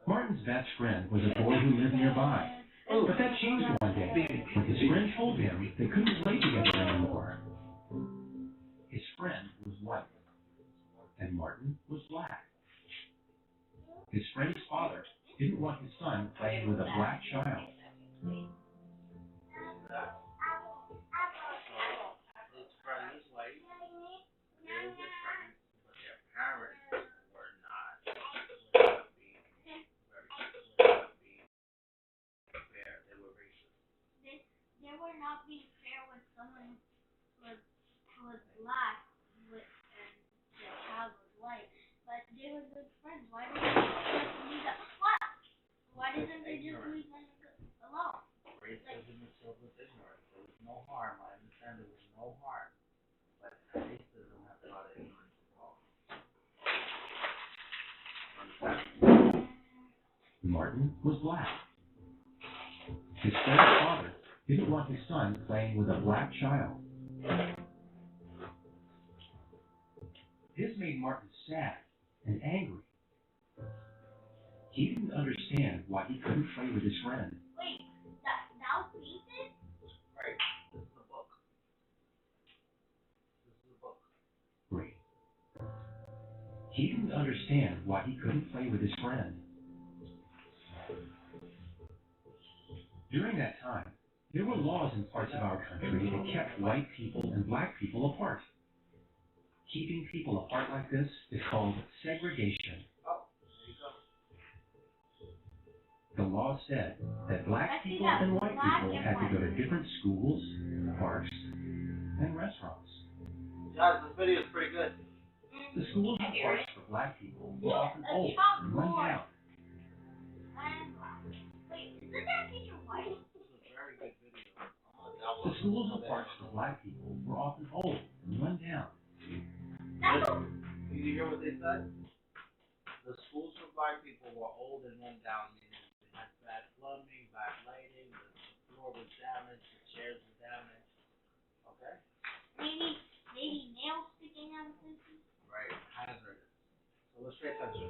Martin's best friend was a boy who lived nearby. But that changed one day when his friend told him they couldn't play together anymore. His friend was white, and Martin was black. His friend's father didn't want his son playing with a black child. His friend was white, they were good friends, but their parents were not being fair. They were racist. They were not being fair with someone who was black and the child was white. But they were good friends. Why didn't they just leave them? What? Why didn't they just leave them alone? Racism is filled with ignorance. There was no harm. I understand there was no harm. But racism has a lot of ignorance involved. Martin was black. His friend's father didn't want his son playing with a black child. This made Martin sad and angry. He didn't understand why he couldn't play with his friend. Wait, that was painted? Right. This is the book. Great. He didn't understand why he couldn't play with his friend. During that time, there were laws in parts of our country that kept white people and black people apart. Keeping people apart like this is called segregation. Oh, there you go. The law said that black people and white people had to go to different schools, parks, and restaurants. Guys, this video is pretty good. The schools and parks for black people were often old and run down. Wait, isn't that picture white? This is a very good video. The schools and parks for black people were often old and run down. Did you hear what they said? The schools for black people were old and run down, meaning they had bad plumbing, bad lighting, the floor was damaged, the chairs were damaged. Okay? Maybe nails sticking out of places? Right, hazardous. So let's pay attention.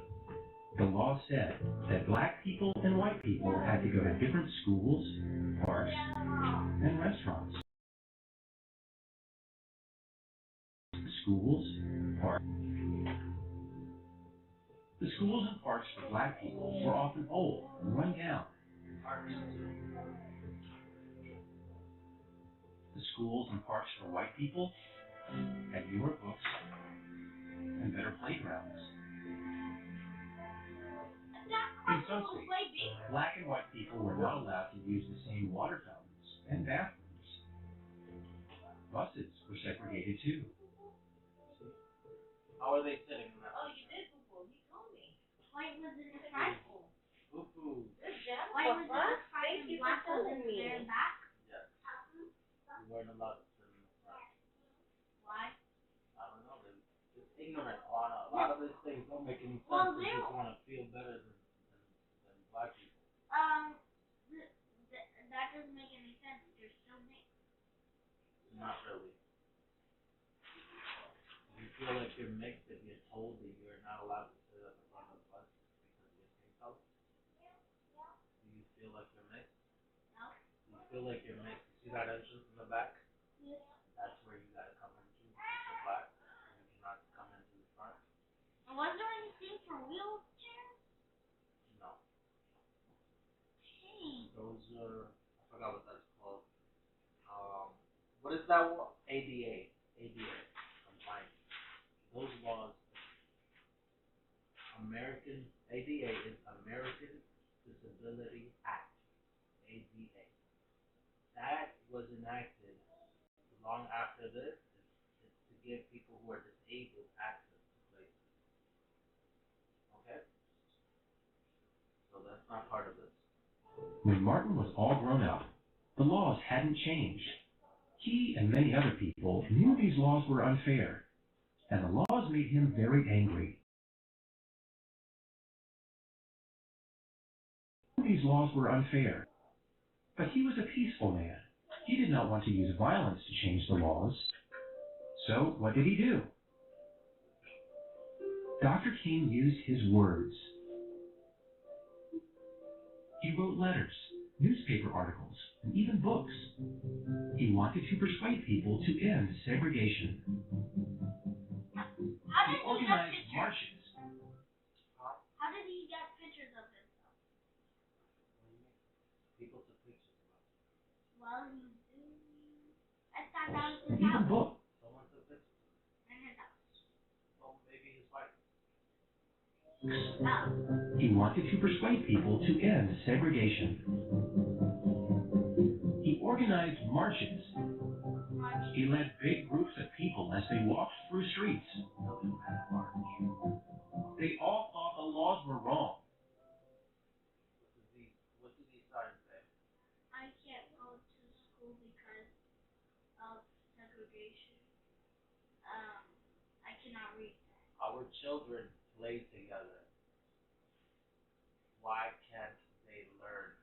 The law said that black people and white people had to go to different schools, parks, and restaurants. Schools, parks. The schools and parks for black people were often old and run down. The schools and parks for white people had newer books and better playgrounds. In some states, black and white people were not allowed to use the same water fountains and bathrooms. Buses were segregated too. How are they sitting in that? Oh, you did, Boo-Boo. You told me. White was in the front. Boo-boo. Good job. White was in the front Thank and you for black was telling in the me. very back. Yes. You weren't allowed to sit in the front. Why? I don't know. It's ignorant. A lot of these things don't make any sense. Well, They just want to feel better than black people. That doesn't make any sense. They're still mixed. Not really. You feel like you're mixed if you're told that you're not allowed to sit at the front of the bus because of your skin color? Do you feel like you're mixed? No. You feel like you're mixed. You see that entrance in the back? Yeah. That's where you gotta come into. If you're black, you cannot come into the front. And was there anything for wheelchairs? No. Hey. Those are, I forgot what that's called. What is that one? ADA. ADA. Compliance. Those laws, ADA is American Disability Act, ADA. That was enacted long after this. It's to give people who are disabled access to That's not part of this. When Martin was all grown up, the laws hadn't changed. He and many other people knew these laws were unfair, and the laws made him very angry. These laws were unfair, but he was a peaceful man. He did not want to use violence to change the laws. So what did he do? Dr. King used his words. He wrote letters, newspaper articles, and even books. He wanted to persuade people to end segregation. He organized marches. How did he get pictures of himself? People took pictures of us. Well, I sat down at his Even house. books. Someone took pictures. In his house. Well, maybe his wife. Oh. He wanted to persuade people to end segregation. He organized marches. He led big groups of people as they walked through streets. They all thought the laws were wrong. What do these signs say? I can't go to school because of segregation. I cannot read that. Our children play together. Why can't they learn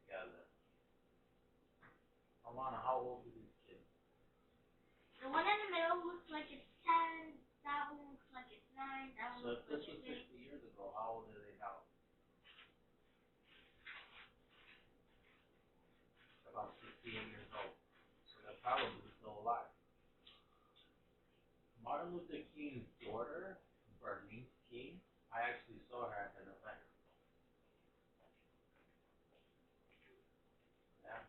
together? Alana, how old are these kids? The one in the middle looks like it's 10. That one looks like it's 9. That one So if looks this like was it's 60 years ago, how old are they now? About 68 years old. So they're probably still alive. Martin Luther King's daughter, Vernon King, I actually saw her at an event. Yeah.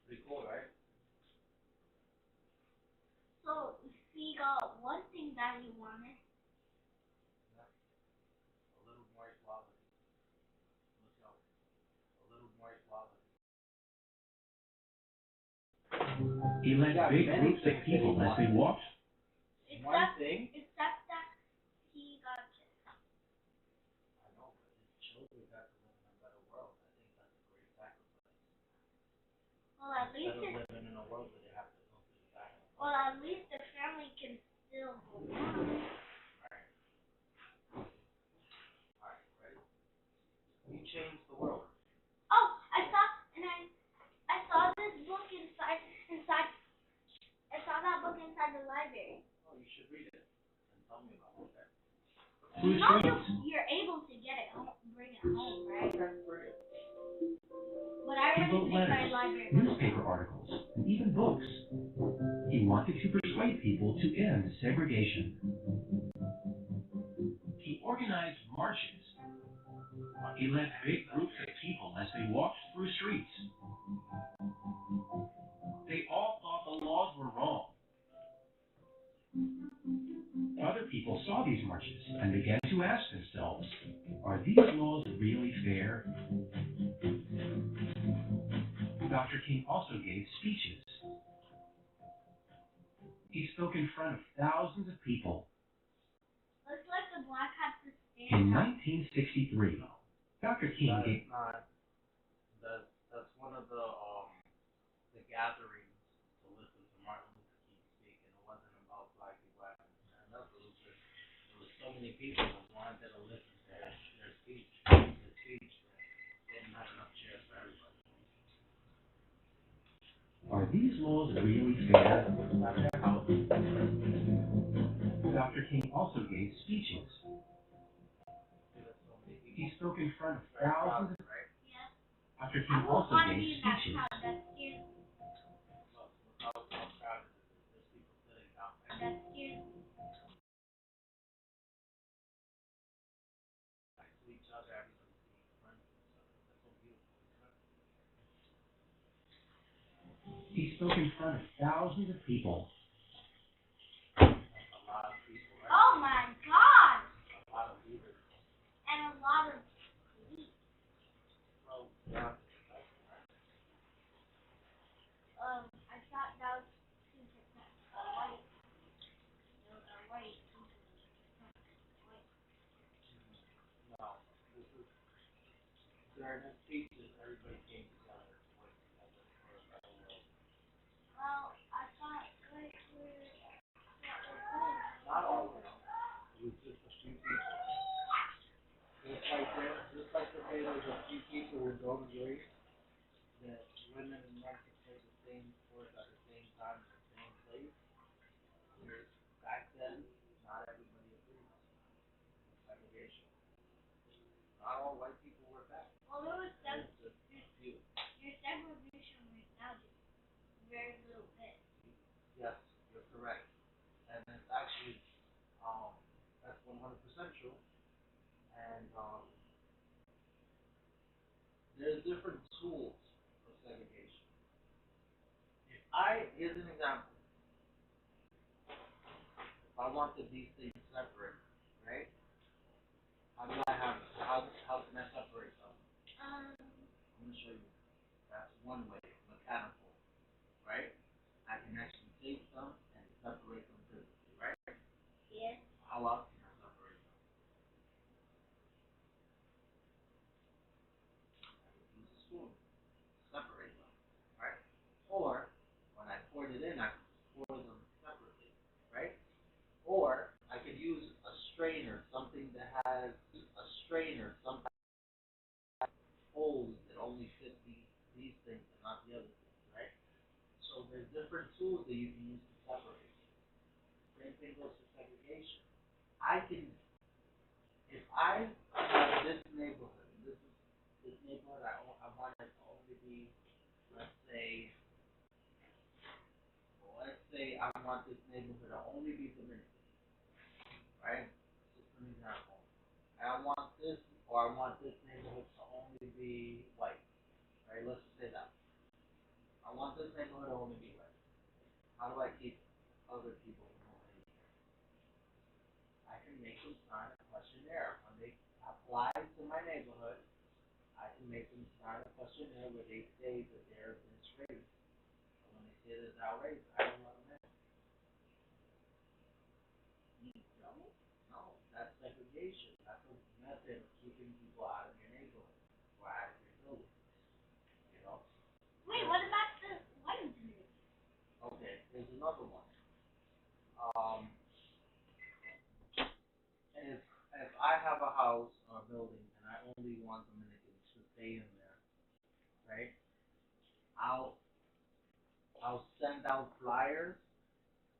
Pretty cool, right? So he got one thing that he wanted. A little more equality. Look out. A little more equality. He led big groups of people as they walked. One thing. Except that he got killed. I know, but his children got to live in a better world. I think that's a great sacrifice. Well, at least Instead of living in a world where they have to go through the back. well, at least the family can still go on. Alright. Alright, ready? You changed the world. Oh, I saw this book inside. I saw that book inside the library. Oh, you should read it and tell me about it, okay? You know you're able to get it home, bring it home, right? Okay, bring it. But I He already wrote picked my letters, library. newspaper articles, and even books. He wanted to persuade people to end segregation. He organized marches. He led big groups of people as they walked through streets. They all thought the laws were wrong. Other people saw these marches and began to ask themselves, are these laws really fair? Dr. King also gave speeches. He spoke in front of thousands of people. Looks like the black has to stand In up. 1963, Dr. King gave... That's one of the gatherings to listen to Martin Luther King speak, and it wasn't about black and white. And that's what it was just, there was so many people that wanted to listen to their speech. They didn't have enough chairs for everybody. Are these laws really fair? Dr. King also gave speeches. He spoke in front of thousands of... Yeah. Dr. I King wouldn't also want to gave be in that speeches. crowd. That scares me. How crowded is it? There's people sitting down there. That scares me. Next to each other, everybody's being friends with each other. That's so beautiful, isn't it? He spoke in front of thousands of people. A lot of people, right? Oh my God! A lot of leaders. And a lot of police. Well, yeah. I thought that was 2% white. White. 2% white. No, this is don't agree that women and men can play the same sport at the same time in the same place. Because back then, not everybody agreed with segregation. Not all white people were bad. Well, there was There's just few. there's segregation right now, just very little bit. Yes, you're correct. And it's actually, that's 100% true. And there's different tools for segregation. Here's an example. If I wanted these things separate, right? How do I have, how can I separate them? I'm going to show you. That's one way, mechanical, right? I can actually take them and separate them physically, right? Yes. How else can I separate them? I could use a spoon, separate them, right? Or, when I poured it in, I could pour them separately, right? Or, I could use a strainer, something that has holes that only fit these things and not the other things, right? So there's different tools that you can use to separate. Same thing goes for segregation. If I have this neighborhood, this neighborhood, I want it to only be, let's say I want this neighborhood to only be Dominican, right? Just an example. And I want this neighborhood to only be white, right? Let's just say that. I want this neighborhood to only be white. How do I keep other people from moving in here? I can make them sign a questionnaire. When they apply to my neighborhood, I can make them sign a questionnaire where they say that they're this race. And when they say they're that race, I don't let them in. You don't? No, that's segregation. That's a method of keeping people out of your neighborhood or out of your building. You know? Wait, what about the white Dominican? Okay, there's another one. If I have a house or a building and I only want Dominicans to stay in there, right? I'll send out flyers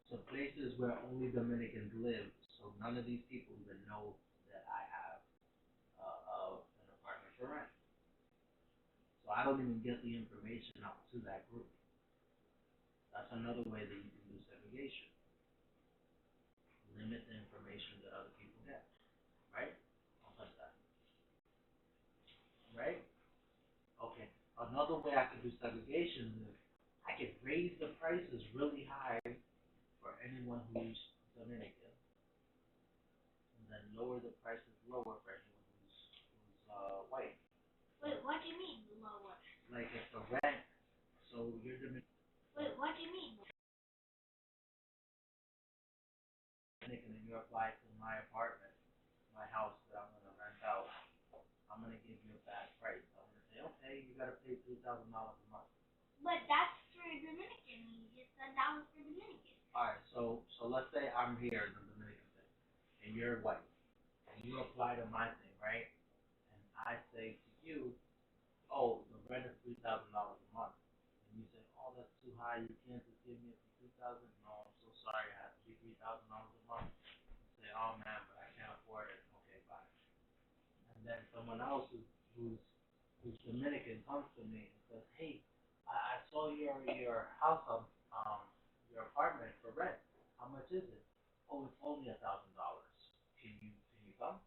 to places where only Dominicans live, so none of these people even know that I have an apartment for rent. So I don't even get the information out to that group. That's another way that you can do segregation. Limit the information that other people get, right? Don't touch that. Right? Okay. Another way I could do segregation is I could raise the prices really high for anyone who's Dominican, and then lower the prices lower for anyone who's white. Wait, what do you mean lower? Like if the rent, so you're Dominican Wait, what do you mean? and you apply to my apartment, my house that I'm gonna rent out, I'm gonna give you a bad price. I'm gonna say, okay, you gotta pay $3,000 a month. But that's for Dominican. You just said that was for Dominican. Alright, so let's say I'm here in the Dominican thing, and you're white, and you apply to my thing, right? And I say to you, oh, the rent is $3,000 a month, and you say, oh, that's too high. You can't just give me it for $2,000. No, I'm so sorry. It has to be $3,000 a month. You say, oh man, but I can't afford it. Okay, fine. And then someone else who's Dominican comes to me and says, hey, I saw your house on your apartment for rent. How much is it? Oh, it's only $1,000. Can you come?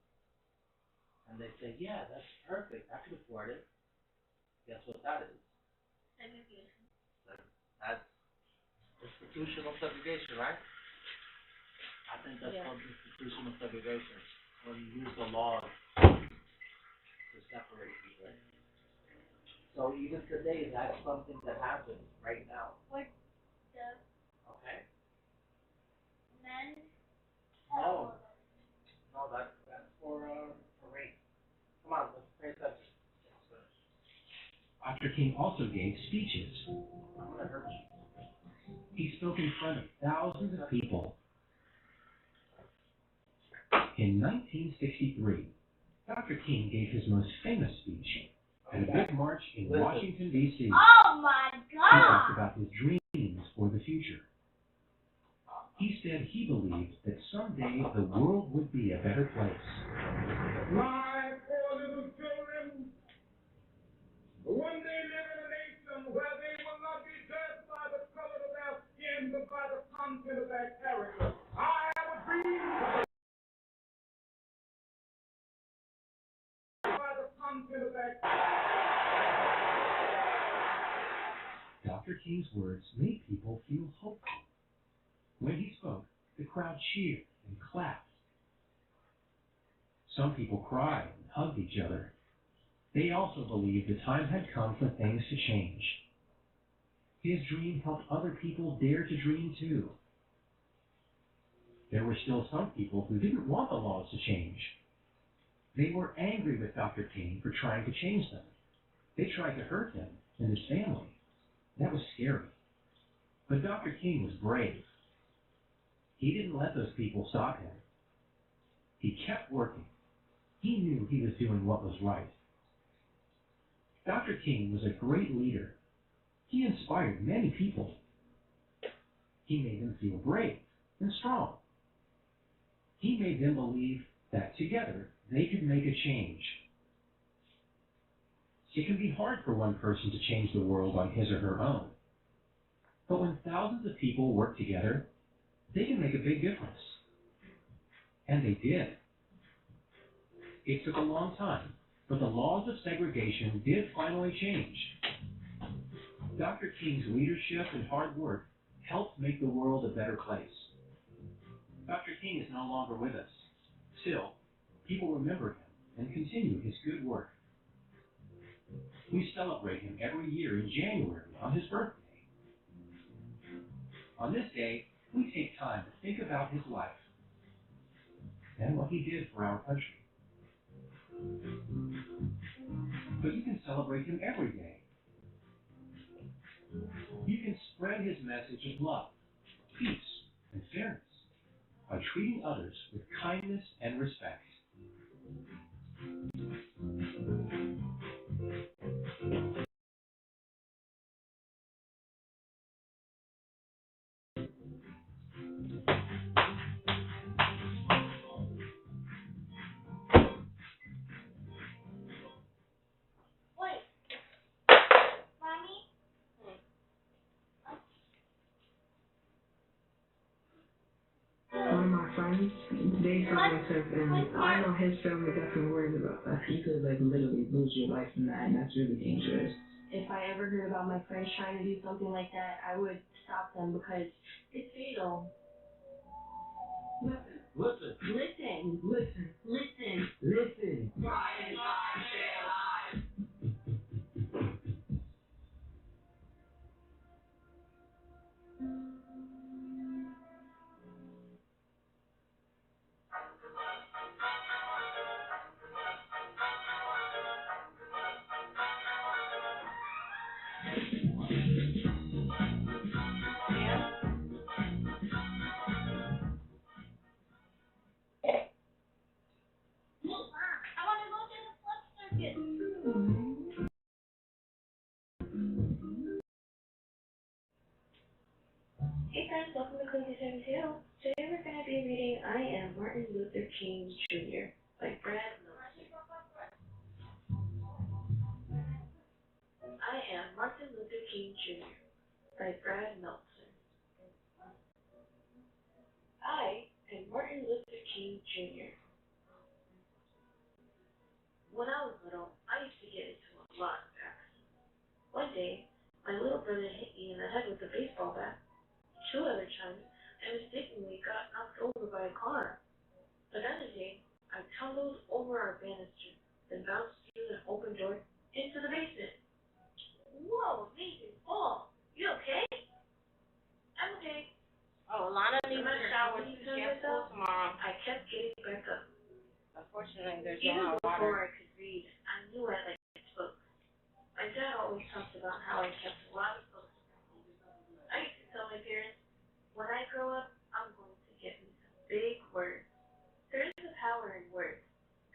And they say, yeah, that's perfect. I can afford it. Guess what that is? Segregation. That's institutional segregation, right? I think that's called institutional segregation. When you use the laws to separate people. So even today, that's something that happens right now. What the Okay? men? No, that's for race. Come on, let's pay attention. Dr. King also gave speeches. I'm gonna hurt you. He spoke in front of thousands of people. In 1963, Dr. King gave his most famous speech at a big march in Washington, D.C. Oh my He God! talked about his dreams for the future. He said he believed that someday the world would be a better place. My poor little children, one day live in a nation where they will not be judged by the color of their skin, but by the content of their character. I have a dream by the content of their Dr. King's words made people feel hopeful. When he spoke, the crowd cheered and clapped. Some people cried and hugged each other. They also believed the time had come for things to change. His dream helped other people dare to dream too. There were still some people who didn't want the laws to change. They were angry with Dr. King for trying to change them. They tried to hurt him and his family. That was scary. But Dr. King was brave. He didn't let those people stop him. He kept working. He knew he was doing what was right. Dr. King was a great leader. He inspired many people. He made them feel brave and strong. He made them believe that together they could make a change. It can be hard for one person to change the world on his or her own. But when thousands of people work together, they can make a big difference. And they did. It took a long time, but the laws of segregation did finally change. Dr. King's leadership and hard work helped make the world a better place. Dr. King is no longer with us. Still, people remember him and continue his good work. We celebrate him every year in January on his birthday. On this day, we take time to think about his life and what he did for our country. But you can celebrate him every day. You can spread his message of love, peace, and fairness by treating others with kindness and respect. One of my friends, they saw myself, and I know his family definitely worried about that. You could literally lose your life from that, and that's really dangerous. If I ever heard about my friends trying to do something like that, I would stop them because it's fatal. Listen. Listen. Listen. Listen. Listen. Hey guys, welcome to Cookie 72. Today we're going to be reading I Am Martin Luther King Jr. by Brad Nelson. I Am Martin Luther King Jr. by Brad Nelson. I am Martin Luther King Jr. When I was little, I used to get into a lot of accidents. One day, my little brother hit me in the head with a baseball bat. 2 other times, I mistakenly got knocked over by a car. Another day, I tumbled over our banister, then bounced through an open door into the basement. Whoa, amazing fall. You okay? I'm okay. Oh, Alana needs to shower so she has school tomorrow. I kept getting back up. Unfortunately, there's Even no hot before water. I could read, I knew I liked books. My dad always talked about how I kept a lot of books. I used to tell my parents, when I grow up, I'm going to get me some big words. There is a power in words.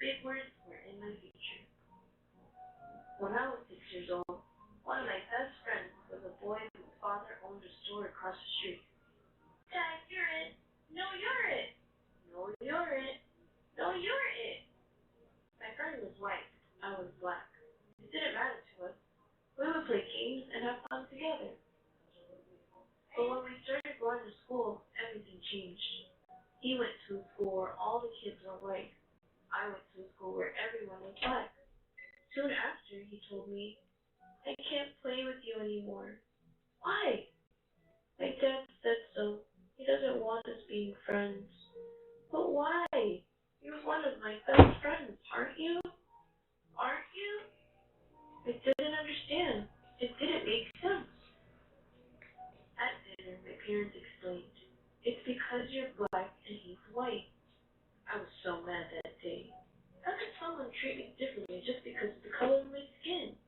Big words were in my future. When I was 6 years old, one of my best friends was a boy whose father owned a store across the street. Dad, you're it. No, you're it. No, you're it. No, you're it. My friend was white. I was black. It didn't matter to us. We would play games and have fun together. But when we started going to school, everything changed. He went to a school where all the kids were white. I went to a school where everyone was black. Soon after, he told me, I can't play with you anymore. Why? My dad said so. He doesn't want us being friends. But why? You're one of my best friends, aren't you? Aren't you? I didn't understand. It didn't make sense. At dinner, my parents explained, it's because you're black and he's white. I was so mad that day. How could someone treat me differently just because of the color of my skin?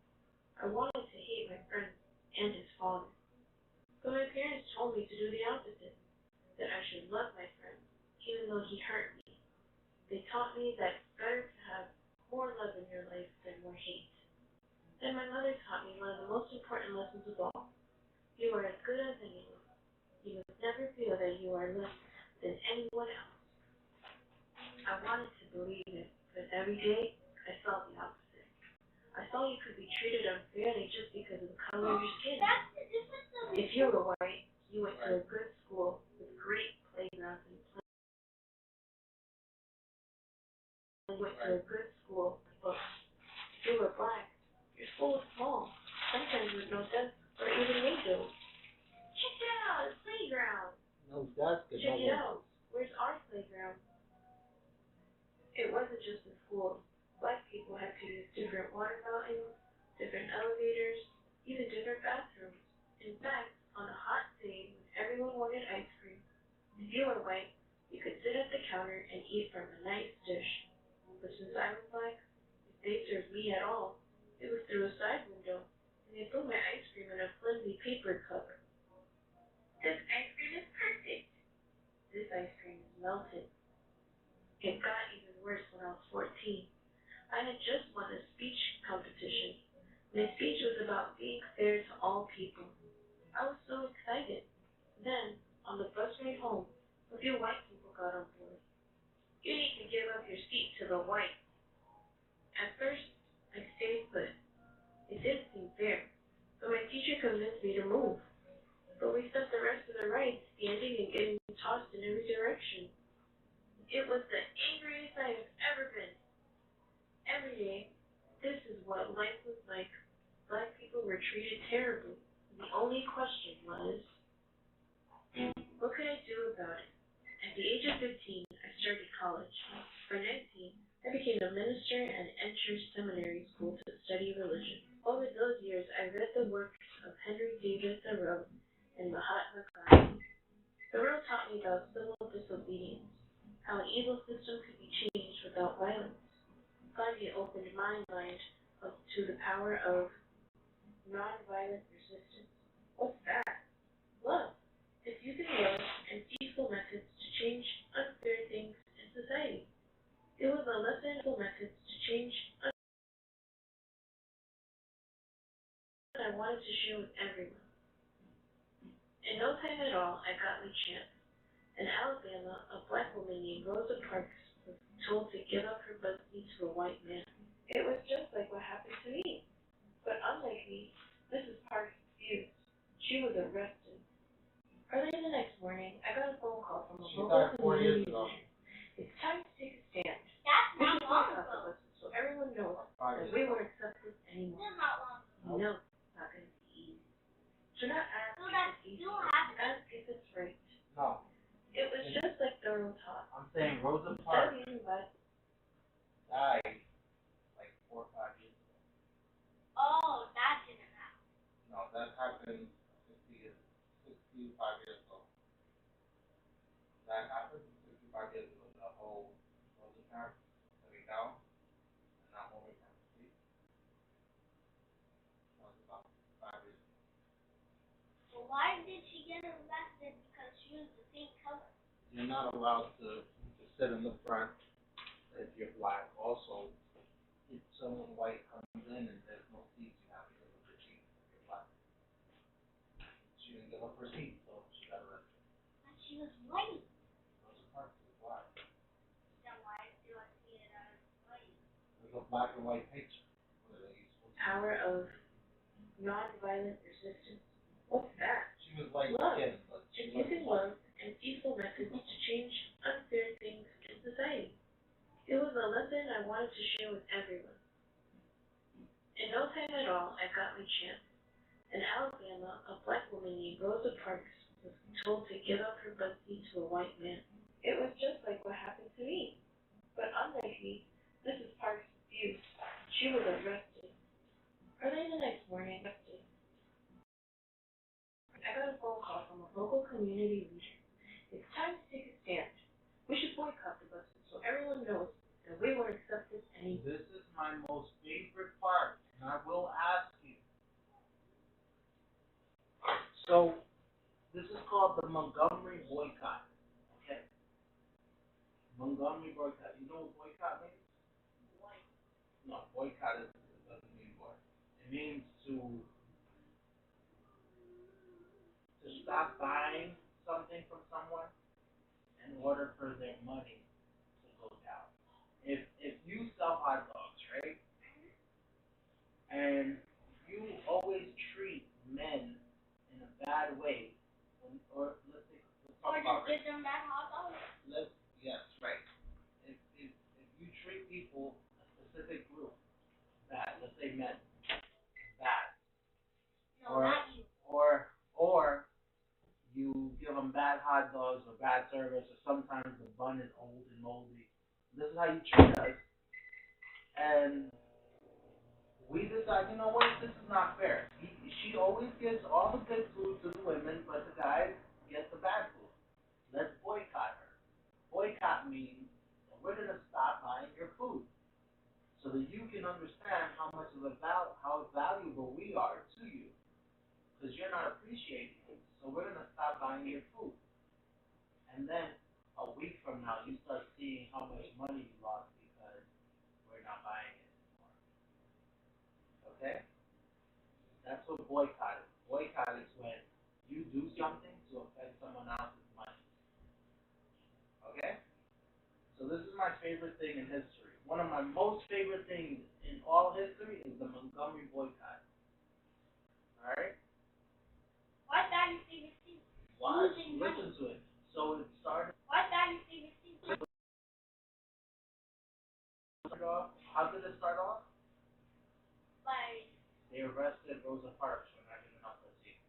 I wanted to hate my friend and his father. But my parents told me to do the opposite, that I should love my friend, even though he hurt me. They taught me that it's better to have more love in your life than more hate. And my mother taught me one of the most important lessons of all. You are as good as anyone. You must never feel that you are less than anyone else. I wanted to believe it, but every day I felt the opposite. I thought you could be treated unfairly just because of the color of your skin. If you were white, you went to a good school with great playgrounds and went to a good school with books. If you were black, your school was small, sometimes with no desks or even windows. Check it out, a playground. No desk and Check no it windows. out. Where's our playground? It wasn't just the schools. Black people had to use different water fountains, different elevators, even different bathrooms. In fact, on a hot day when everyone wanted ice cream, if you were white, you could sit at the counter and eat from a nice dish. But since I was black, if they served me at all, it was through a side window, and they put my ice cream in a flimsy paper cup. This ice cream is perfect. This ice cream is melted. It got even worse when I was 14. I had just won a speech competition. My speech was about being fair to all people. I was so excited. Then, on the bus ride home, a few white people got on board. You need to give up your seat to the whites. At first, I stayed put. It didn't seem fair, so my teacher convinced me to move. But we spent the rest of the ride standing and getting tossed in every direction. It was the angriest I have ever been. Every day, this is what life was like. Black people were treated terribly. The only question was, what could I do about it? At the age of 15, I started college. By 19, I became a minister and entered seminary school to study religion. Over those years, I read the works of Henry David Thoreau and Mahatma Gandhi. Thoreau taught me about civil disobedience, how an evil system could be changed without violence. Gandhi opened my mind up to the power of nonviolent resistance. What's that? Love. It's using love and peaceful methods to change unfair things in society. It was a lesson in methods to change I wanted to share with everyone. In no time at all, I got my chance. In Alabama, a black woman named Rosa Parks was told to give up her custody to a white man. It was just like what happened to me. But unlike me, Mrs. Parks refused. She was arrested. Early the next morning, I got a phone call from a local community leader. It's time to take a stand. That's We not should long boycott the ago. buses so everyone knows that we won't accept this anymore. Still not long ago. No, it's not going to be easy. Do not ask So if that's it's easy. still happening? Ask if it's right. No, It was just like Thoreau taught. I'm saying Rosa Instead Parks of using Bible, died like 4 or 5 years ago. Oh, that didn't happen. No, that happened 65 years ago. That happened 65 years ago. The whole Rosa Parks coming down and not moving from the street. That was about 5 years ago. So why did she get arrested? Because she was the same color. You're not allowed to sit in the front if you're black. Also, if someone white comes in and there's no of her seat, so she got arrested. But she was white. Rosa Parks is black. Then why do I see it as white? There's a black and white picture. What are they supposed to do? Power of nonviolent resistance. What's that? She was like, Love. yeah, but she It's was using love and peaceful methods to change unfair things in society. It was a lesson I wanted to share with everyone. In no time at all, I got my chance. In Alabama, a black woman named Rosa Parks was told to give up her busty to a white man. It was just like what happened to me. But unlike me, Mrs. Parks refused. She was arrested. Early the next morning, I got a phone call from a local community leader. It's time to take a stand. We should boycott the buses so everyone knows that we won't accept this anymore. This is my most favorite part, and I will ask you. So, this is called the Montgomery boycott, okay? Montgomery boycott. You know what boycott means? No, boycott doesn't mean what. It means to stop buying something from someone in order for their money to go down. If you sell hot dogs, right? And you always treat men in a bad way, or let's talk about Or just give them that hot dog. Yes, right. If you treat people, a specific group, bad, let's say men, bad, No, not you. or you give them bad hot dogs or bad service, or sometimes the bun is old and moldy. This is how you treat us. And we decide, you know what, this is not fair. She always gives all the good food to the women, but the guys get the bad food. Let's boycott her. Boycott means that we're going to stop buying your food so that you can understand how much of how valuable we are to you, because you're not appreciating it. So we're going to stop buying your food. And then a week from now, you start seeing how much money you lost because we're not buying it anymore. Okay? That's what boycott is. Boycott is when you do something to affect someone else's money. Okay? So this is my favorite thing in history. One of my most favorite things in all history is the Montgomery boycott. Alright? What dynasty was he? Watch, listen to it. So it started What dynasty was he? off. How did it start off? Like, They arrested Rosa Parks for not giving up her seat.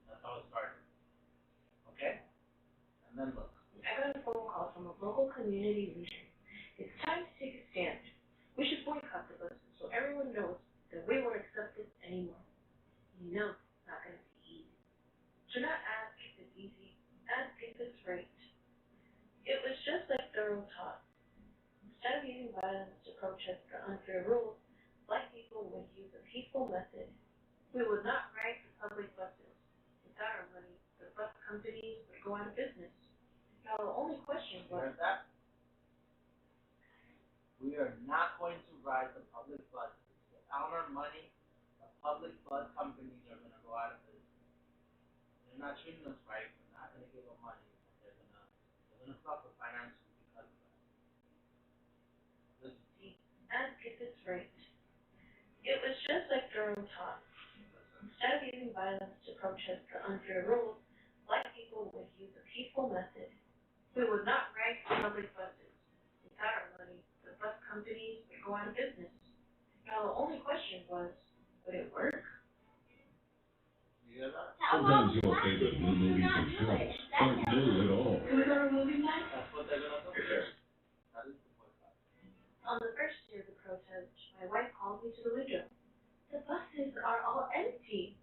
That's how it started. Okay? And then look. I got a phone call from a local community leader. It's time to take a stand. We should boycott the buses so everyone knows that we won't accept this anymore. You know it's not going to be easy. Do not ask if it's easy. Ask if it's right. It was just like Thoreau taught. Instead of using violence to protest the unfair rules, black people would use a peaceful method. We would not ride the public buses. Without our money, the bus companies would go out of business. Now the only question You was, heard that? We are not going to ride the public buses. Without our money, the public bus companies are going to go out of business. They're not treating us right. We're not going to give them money. They're going to suffer financially because of that. Listen. ask if it's right. It was just like Vernon taught. Instead of using violence to protest the unfair rules, black people would use a peaceful method. We would not ride the public buses. Without our money, the bus companies would go out of business. Now the only question was, would it work? You hear that? Sometimes your favorite blue movies and shows aren't blue at all. Can we go to a movie night? That's what they're going to do. That is the boycott. On the first day of the protest, my wife called me to the window. The buses are all empty.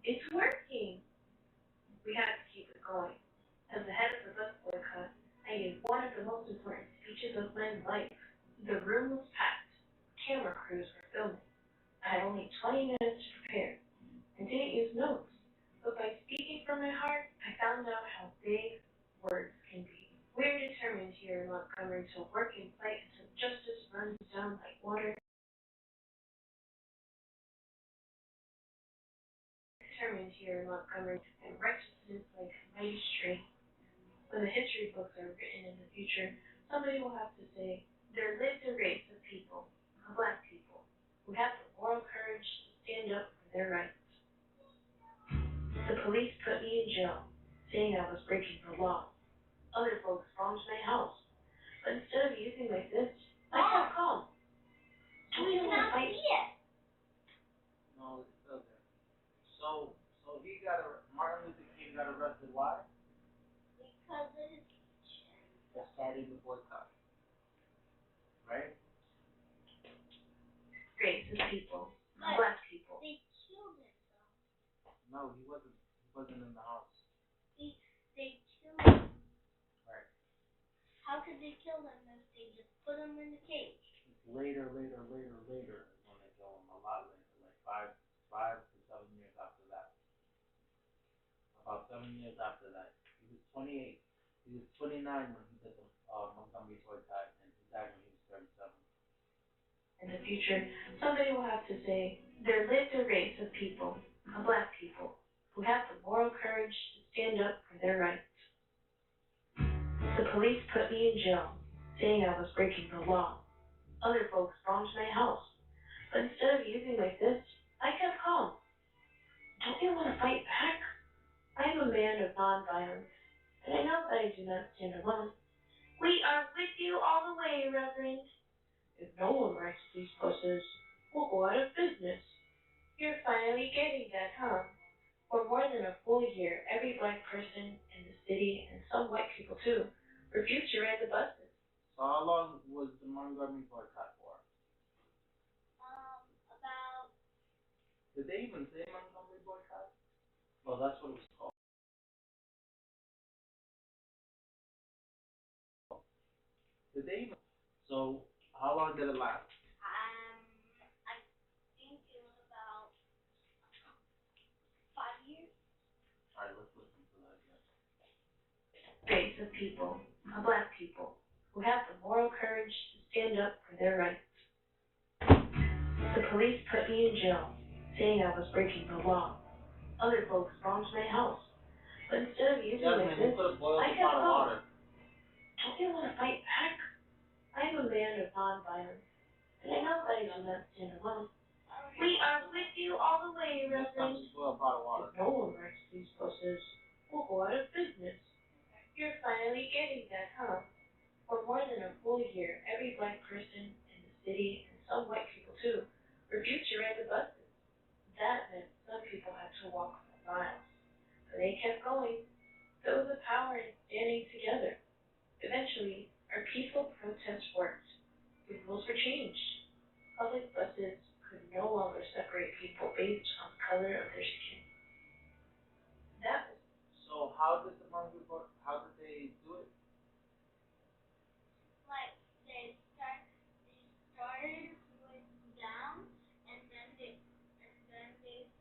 It's working. We had to keep it going. As the head of the bus boycott, I gave one of the most important speeches of my life. The room was packed. Camera crews were filming. I had only 20 minutes to prepare. I didn't use notes, but by speaking from my heart, I found out how big words can be. We're determined here in Montgomery to work and fight until justice runs down like water. determined here in Montgomery to plant righteousness like a mighty tree. When the history books are written in the future, somebody will have to say, there lived a race of people, of black people, who had the moral courage to stand up for their rights. The police put me in jail, saying I was breaking the law. Other folks bombed my house. But instead of using my fist, I kept calm. Don't you want to fight? No, it's still there. So Martin Luther King got arrested. Why? Because of his For starting the boycott. Right? Race of people, black people. They killed him, though. No, he wasn't in the house. They killed him. Right. How could they kill him if they just put him in the cage? Later is when they kill him. A lot later, like 5 to 7 years after that. About 7 years after that. He was 28. He was 29 when he did the Montgomery boycott, and he died when he was 37. In the future, somebody will have to say, there lived a race of people, of black people, who had the moral courage to stand up for their rights. The police put me in jail, saying I was breaking the law. Other folks bombed my house. But instead of using my fist, I kept calm. Don't you want to fight back? I am a man of nonviolence, and I know that I do not stand alone. We are with you all the way, Reverend. If no one writes these buses, we'll go out of business. You're finally getting that, huh? For more than a full year, every black person in the city, and some white people too, refused to ride the buses. So how long was the Montgomery boycott for? About. Did they even say Montgomery boycott? Well, that's what it was called. Did they even? So how long did it last? I think it was about 5 years. All right, let's listen to that again. Race of people, of black people, who have the moral courage to stand up for their rights. The police put me in jail, saying I was breaking the law. Other folks bombed my house. But instead of using my fist, I kept calm. Don't you want to fight back? I am a man of nonviolence, and I know that I do not stand alone. We are with you all the way, Reverend. If no one writes these buses, we'll go out of business. You're finally getting that, huh? For more than a full year, every black person in the city, and some white people too, refused to ride the buses. That meant some people had to walk for miles. But they kept going. There was a power in standing together. Eventually, our peaceful protest worked. The rules were changed. Public buses could no longer separate people based on the color of their skin. That was. So how did they do it? Like they started with down, and then they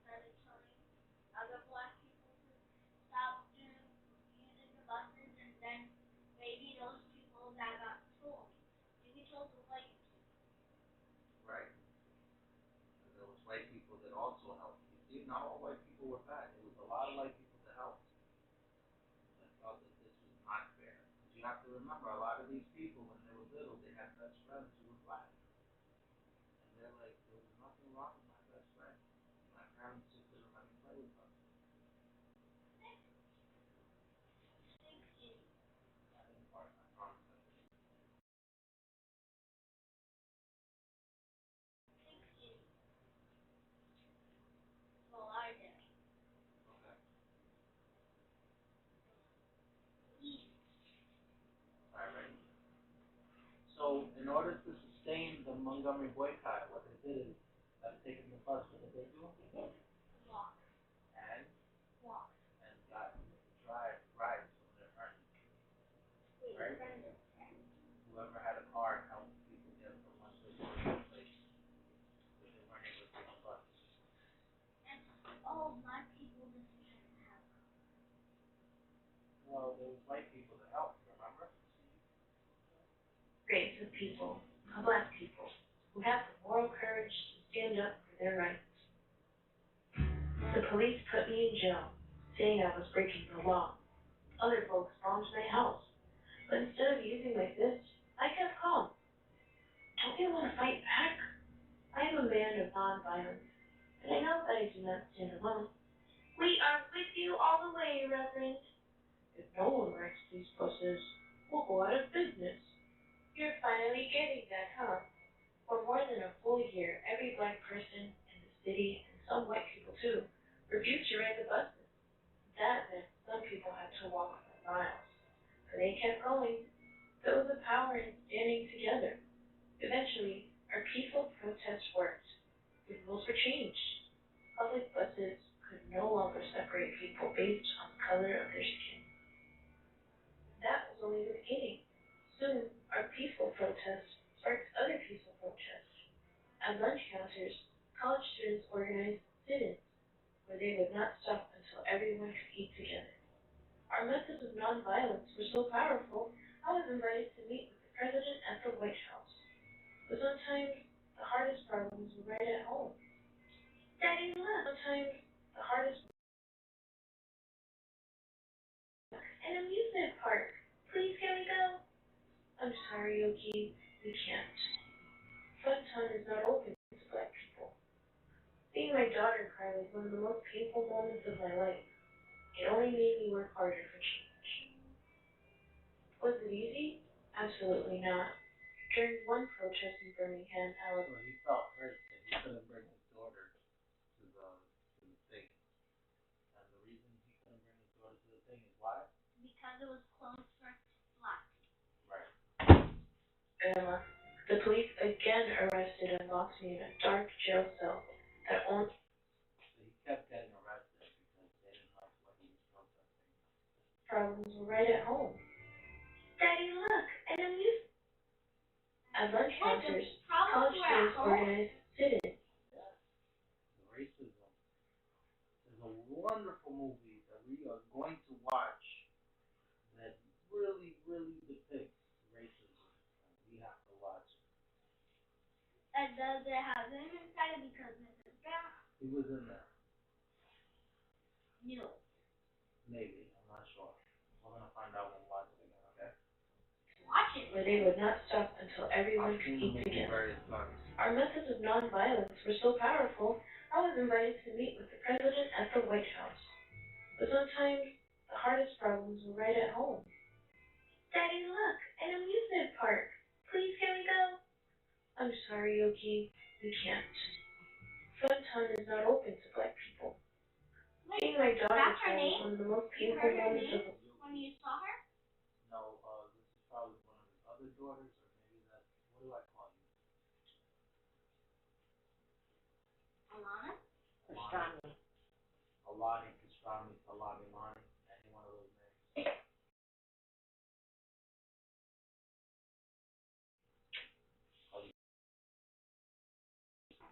started telling other black people to stop using the buses, and then maybe those people that got told, maybe told the white people. Right. And there was white people that also helped. You see, not all white people were bad. There was a lot of white people that helped. I felt that this was not fair. Because you have to remember, a lot of these people, when they were little, they had best friends who were black. And they're like, there was nothing wrong with my best friend. My parents just didn't let me play with them. That is part, I promise I did. Well, I did. Okay. Alright. So, in order to sustain the Montgomery boycott, what they did is, instead of taking the bus, what did they do? Walk. And Walk. got drive rides from their friends. Right? Whoever had a car helped people get from one place to another place. Because they weren't able to take the bus. And all black people didn't have cars. Well, there was white people that helped, remember? Race of people, of black people, who have the moral courage to stand up for their rights. The The police put me in jail, saying I was breaking the law. Other folks bombed my house. But instead of using my fists, I kept calm. Don't you want to fight back? I am a man of non-violence, and I know that I do not stand alone. We are with you all the way, Reverend. If no one wrecks these buses, we'll go out of business. You're finally getting that, huh? For more than a full year, every black person in the city, and some white people too, refused to ride the buses. That meant some people had to walk for miles. But they kept going. There was a power in standing together. Eventually, our peaceful protest worked. The rules were changed. Public buses could no longer separate people based on the color of their skin. That was only the beginning. Soon, our peaceful protest sparked other peaceful protests. At lunch counters, college students organized sit-ins, where they would not stop until everyone could eat together. Our methods of nonviolence were so powerful, I was invited to meet with the president at the White House. But sometimes, the hardest problems were right at home. Daddy, look! Sometimes, the hardest an amusement park. Please, can we go? I'm sorry, Yogi, we can't. Fun time is not open to black people. Seeing my daughter cry was one of the most painful moments of my life. It only made me work harder for change. Was it easy? Absolutely not. During one protest in Birmingham, So he felt hurt that he couldn't bring his daughter to the thing. And the reason he couldn't bring his daughter to the thing is why? Because it was closed for black. Right. Alana, the police again arrested and locked me in a dark jail cell that only. So he kept getting arrested because they didn't like what he was protesting. Problems were right at home. Daddy, look, an amusement. At lunch counters, college students organized sit-ins. Yeah. The racism. There's a wonderful movie that we are going to watch that really, really depicts racism. We have to watch it. And does it have him inside it because Mrs. Brown? He was in there. No. Maybe. I'm not sure. We're going to find out when we watch it again, okay? Watch it. Where they would not stop until everyone could eat together. Our methods of nonviolence were so powerful, I was invited to meet with the president at the White House. But sometimes, the hardest problems were right at home. Daddy, look, an amusement park. Please, can we go? I'm sorry, Yogi, we can't. Fun time is not open to black people. Seeing my daughter cry was one of the most painful moments of the When you saw her? No, this is probably one of his other daughters, or maybe that's, what do I call you? Alana? Pastrami. Alani, Pastrami, Salami, Lani, any one of those names.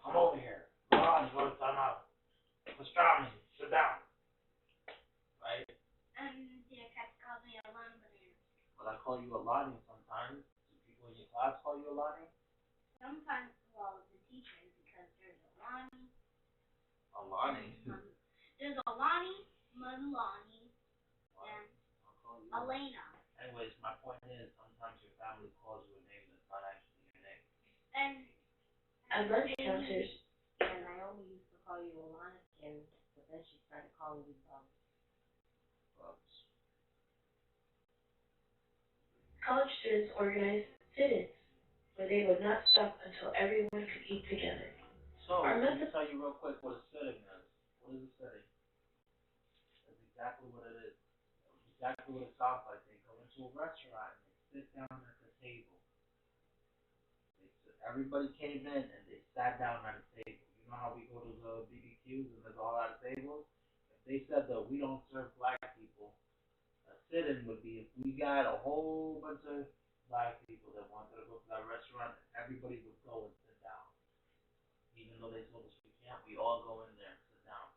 Come over here. Come on, go to time out. Pastrami, sit down. Right? The cat calls me Alana Banana. Well, I call you Alani sometimes. Do people in your class call you Alani? Sometimes, well, the teachers, because there's Alani. Alani? There's Alani, Malani, and I'll call you Elena. Anyways, my point is, sometimes your family calls you a name that's not actually your name. And at lunch counters. And Naomi used to call you Alana, but then she started calling you Bubs. Bubs. College students organized sit-ins, where they would not stop until everyone could eat together. So, let me tell you real quick what a sitting is. What is a sitting? That's exactly what it is. Exactly what it sounds like. They go into a restaurant and they sit down at the table. Everybody came in and they sat down at a table. You know how we go to the BBQs and there's a lot of tables? If they said that we don't serve black people, a sit-in would be if we got a whole bunch of black people that wanted to go to that restaurant, everybody would go and sit down. Even though they told us we can't, we all go in there and sit down.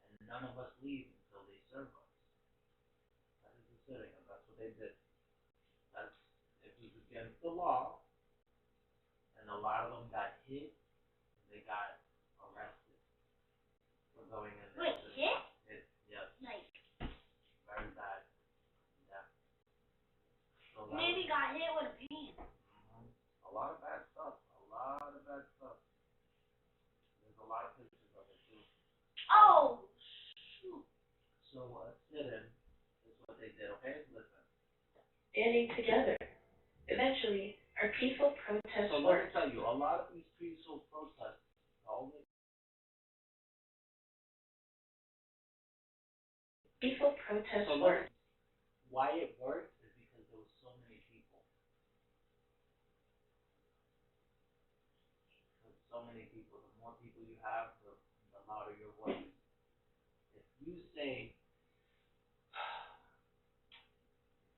And none of us leave until they serve us. That is a sitting, and that's what they did. It was against the law, and a lot of them got hit, and they got arrested for going in. Wait, shit? Yes. Like, Very bad. Yeah. So maybe got hit with a pan. A lot of bad stuff. A lot of bad stuff. There's a lot of pictures of it too. Oh! So sit-in is what they did, okay? Listen. Standing together. Eventually, our peaceful protests So let me tell you, a lot of these peaceful protests, worked. Why it worked is because there was so many people. There's so many people. The more people you have, the louder your voice. If you say,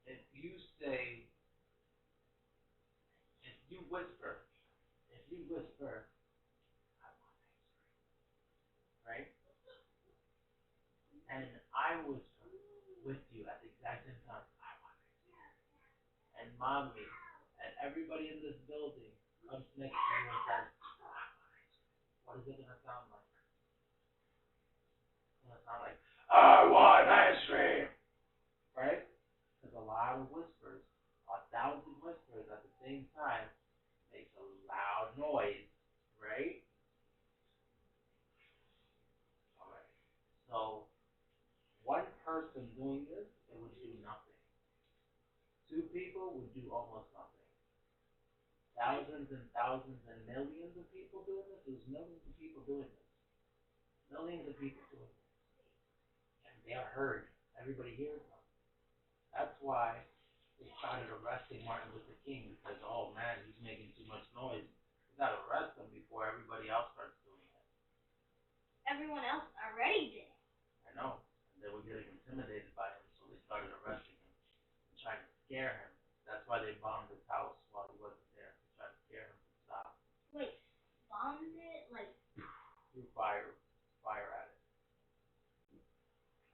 if you whisper, I want ice cream, right? And I whisper with you at the exact same time, I want ice cream. And mommy and everybody in this building comes next to you and says, I want ice cream. What is it gonna sound like? It's gonna sound like, I want ice cream, right? Because a lot of whispers, 1,000 whispers at the same time, makes a loud noise, right? Alright. So, one person doing this, it would do nothing. Two people would do almost nothing. Thousands and thousands and millions of people doing this, there's millions of people doing this. Millions of people doing this. And they are heard. Everybody hears them. That's why they started arresting Martin Luther King, because, oh man, he's making too much noise. We gotta arrest him before everybody else starts doing it. Everyone else already did it. I know. And they were getting intimidated by him, so they started arresting him and trying to scare him. That's why they bombed his house while he wasn't there, to try to scare him to stop. Wait, bombed it? Like, Threw fire at it.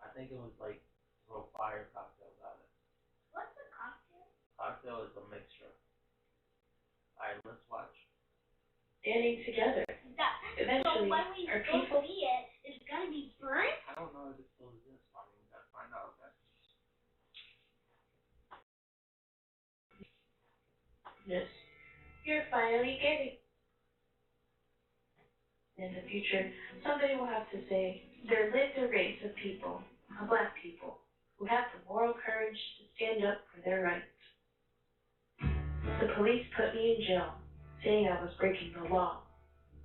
I think it was like throw fire cocktails at it. what's the cocktail? Cocktail is a mixture. Alright, let's watch. Standing together. Eventually, so when we our go people. see it, it's gonna be burnt? I don't know if it still exists, mommy. We gotta find out, okay? Yes. You're finally getting. In the future, somebody will have to say, there lived a race of people, of black people, who had the moral courage to stand up for their rights. The police put me in jail, saying I was breaking the law.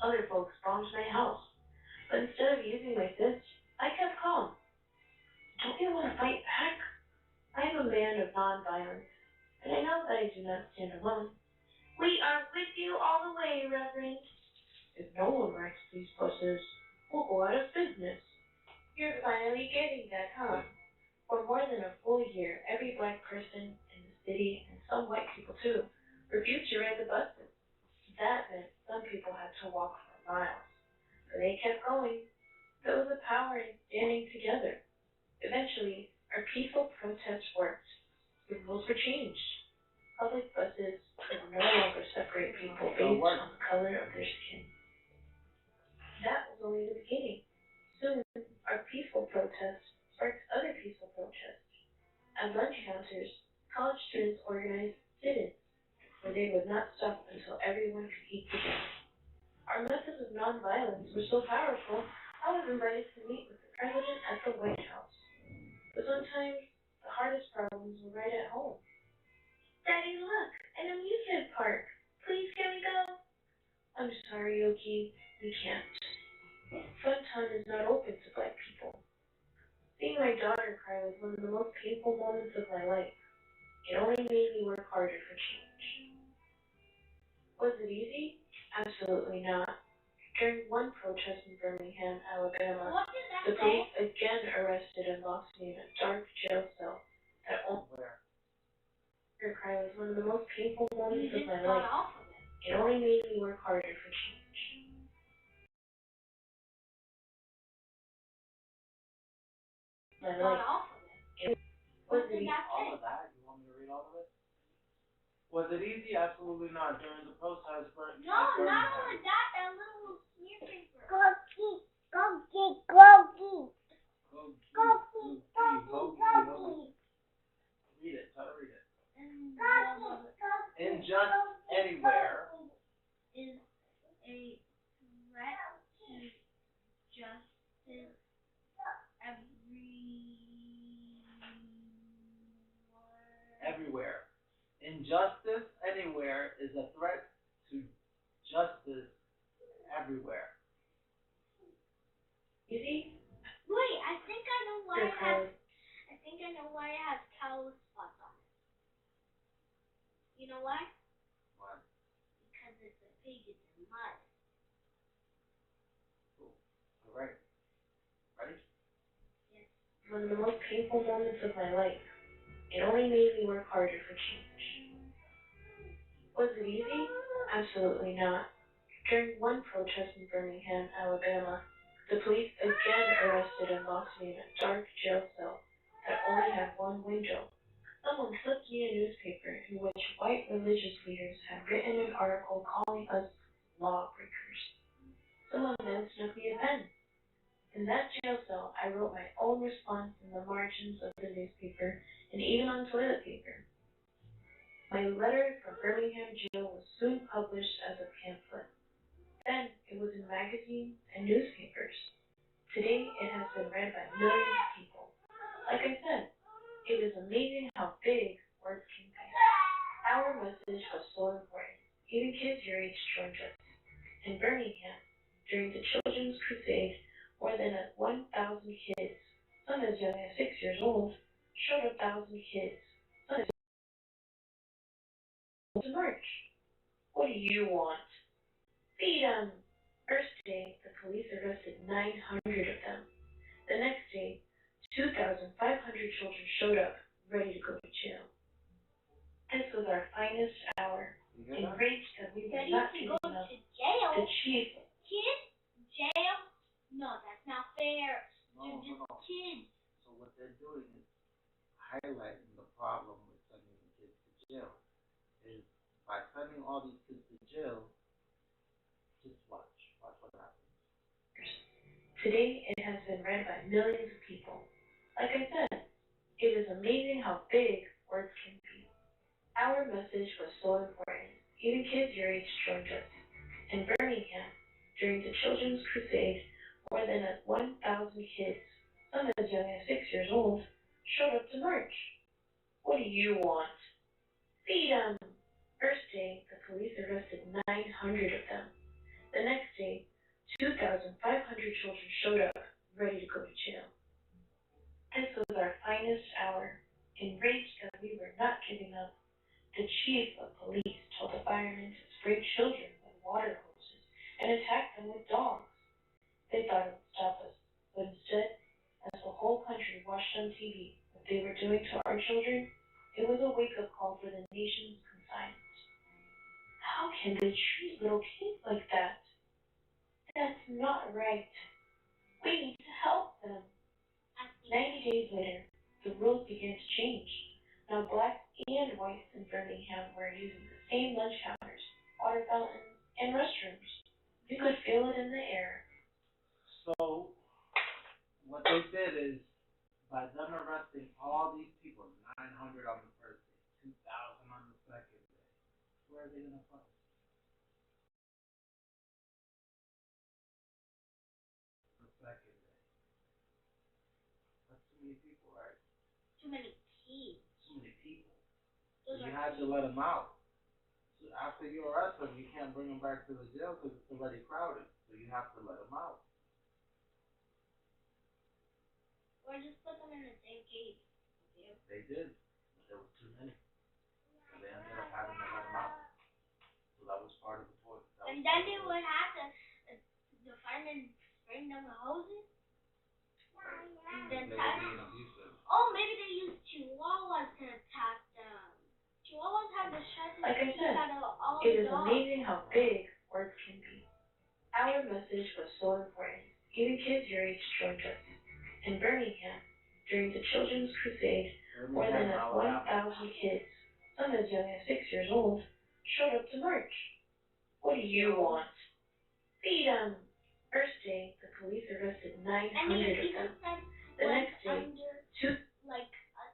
Other folks bombed my house, but instead of using my fists, I kept calm. Don't you want to fight back? I am a man of nonviolence, and I know that I do not stand alone. We are with you all the way, Reverend. If no one wrecks these buses, we'll go out of business. You're finally getting that, huh? For more than a full year, every black person in the city, and some white people too, refused to ride the buses. That meant some people had to walk for miles. But they kept going. There was a power in standing together. Eventually, our peaceful protest worked. The rules were changed. Public buses could no longer separate people based on the color of their skin. That was only the beginning. Soon, our peaceful protest sparked other peaceful protests. At lunch counters, college students organized sit-ins, where they would not stop until everyone could eat together. Our methods of nonviolence were so powerful, I was invited to meet with the president at the White House. But sometimes, the hardest problems were right at home. Daddy, look, an amusement park. Please, can we go? I'm sorry, Yogi, we can't. Fun time is not open to black people. Seeing my daughter cry was one of the most painful moments of my life. It only made me work harder for change. Was it easy? Absolutely not. During one protest in Birmingham, Alabama, the police again arrested and locked me in a dark jail cell that only her cry was one of the most painful moments of my life. It only made me work harder for change. My life. Was it easy? All of that? You want me to read all of it? Was it easy? Absolutely not. During the protest, No, not only that, that little newspaper. Go, go, go. injustice anywhere is a threat to justice everywhere. You see? Wait, I think I know why Your it has. code. I think I know why it has cow spots on it. You know why? Why? Because it's a pig. It's in mud. Cool. All right. Ready? Yes. One of the most painful moments of my life. It only made me work harder for change. Was it easy? Absolutely not. During one protest in Birmingham, Alabama, the police again arrested and locked me in a dark jail cell that only had one window. Someone slipped me a newspaper in which white religious leaders had written an article calling us lawbreakers. Someone then snuck me a pen. In that jail cell, I wrote my own response in the margins of the newspaper and even on toilet paper. My letter from Birmingham jail was soon published as a pamphlet. Then it was in magazines and newspapers. Today it has been read by millions of people. Like I said, it is amazing how big words can be. Our message was so important. Even kids your age joined us. In Birmingham, during the Children's Crusade, more than 1,000 kids, some as young as 6 years old, showed 1,000 kids, some as to march. What do you want? Freedom! First day, the police arrested 900 of them. The next day, 2,500 children showed up, ready to go to jail. This was our finest hour. Enraged that we were not Ready to giving go up, to jail? the chief. Kids? Jail? No, that's not fair. No, They're just no. kids. So what they're doing is highlighting the problem with sending the kids to jail. Is by sending all these kids to jail, just watch what happens. Today, it has been read by millions of people. Like I said, it is amazing how big words can be. Our message was so important. Even kids your age joined us. In Birmingham, during the Children's Crusade, more than 1,000 kids, some as young as 6 years old, showed up to march. What do you want? Freedom! First day, the police arrested 900 of them. The next day, 2,500 children showed up, ready to go to jail. This was our finest hour. Enraged that we were not giving up, the chief of police told the firemen to spray children with water hoses and attack them with dogs. They thought it would stop us, but instead, as the whole country watched on TV what they were doing to our children, it was a wake-up call for the nation's conscience. How can they treat little kids like that? That's not right. We need to help them. 90 days later, the rules began to change. Now blacks and whites in Birmingham were using the same lunch counters, water fountains, and restrooms. You could feel it in the air. So what they did is, by them arresting all these people, 900 on the first day, 2,000 on the second day, where are they gonna find? The second day. That's too many people, right? Too many kids. Too many people. Those You are had to let them out. So after you arrest them, you can't bring them back to the jail because it's already crowded. So you have to let them out. Or just put them in the same cage. They did, but there was too many. So they ended up having to let them out. So that was part of the point. And then they would have to, the firemen bring them with hoses. And then They were being abusive. oh, maybe they used chihuahuas to attack them. Chihuahuas have the sharpest Like I teeth said, out of all it is dogs. amazing how big words can be. Our message was so important. Even kids your age joined us. In Birmingham, during the Children's Crusade, more than 1,000 kids, some as young as 6 years old, showed up to march. What do you want? Freedom! First day, the police arrested 900 And these of people them. said, The next day, two under 6.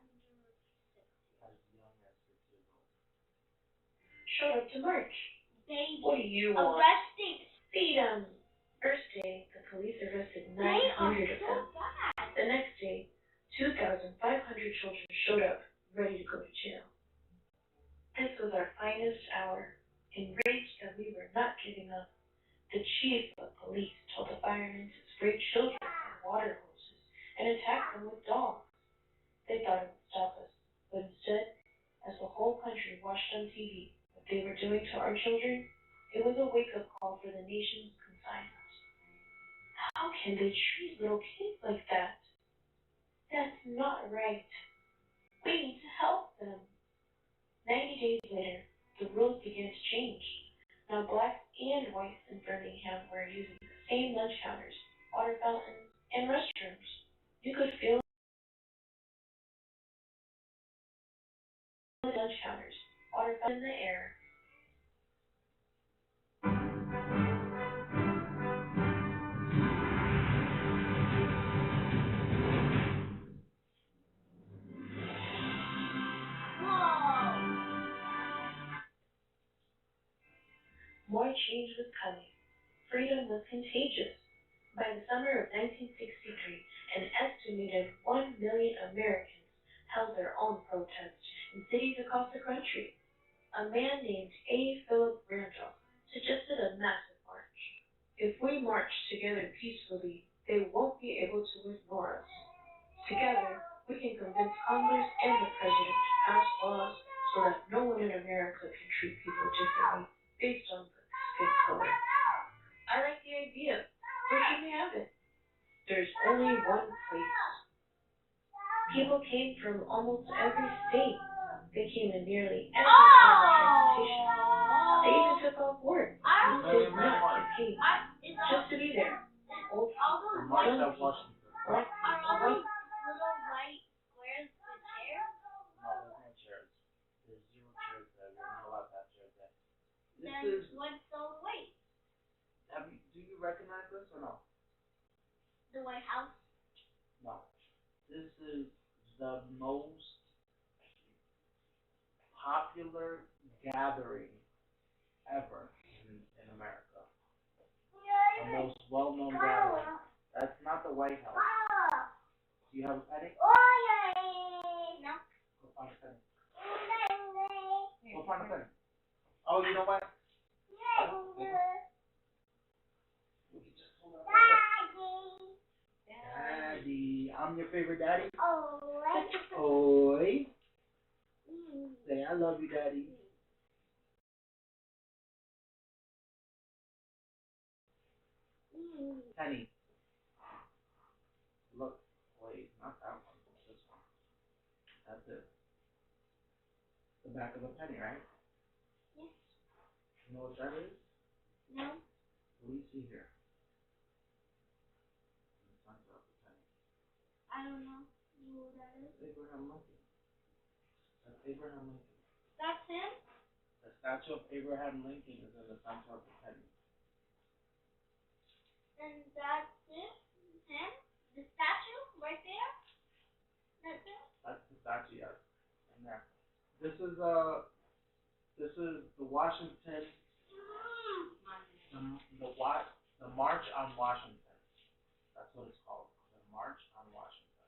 As young as 6 years old. showed up to march. Baby. What do you want? Arresting. Freedom! First day, the police arrested 900 They are of so them. bad. The next day, 2,500 children showed up, ready to go to jail. This was and attack them with dogs. They thought it would stop us, but instead, as the whole country watched on TV what they were doing to our children, it was a wake-up call for the nation's conscience. How can they treat little kids like that? That's not right. We need to help them. 90 days later, the rules began to change. Now blacks and whites in Birmingham were using the same lunch counters, water fountains, and restrooms. You could feel the lunch counters, water fountains in the air. More change was coming. Freedom was contagious. By the summer of 1963, an estimated 1 million Americans held their own protests in cities across the country. A man named A. Philip Randolph suggested a massive march. If we march together peacefully, they won't be able to ignore us. Together, we can convince Congress and the President to pass laws so that no one in America can treat people differently based on skin color. I like the idea. Where should we have it? There's only one place. People came from almost every state. They came in nearly every form of transportation. They even took off work and did not get paid just to be there. Old people, young people, black people, white people. Little white squares with chairs? No, there's no chairs. There's zero chairs there. You're not allowed to have chairs there. Then what's the white? Do you recognize this or no? The White House? No. This is the most popular gathering ever in America. The most well-known gathering. That's not the White House. Do you have a penny? No. Go find a penny. Go find a penny. Oh, you know what? We can just hold up right there. Daddy. I'm your favorite daddy? Oi. Say, I love you, Daddy. Penny. Look. Wait, not that one. This one. That's it. The back of a penny, right? Yes. You know what that is? No. What do you see here? The center of the penny. I don't know who that is. That's Abraham Lincoln. That's Abraham Lincoln. That's him? The statue of Abraham Lincoln is in the center of the penny. And that's it? Him? The statue right there? That's it? That's the statue, yes. In there. This is the Washington, the March on Washington. That's what it's called. The March on Washington.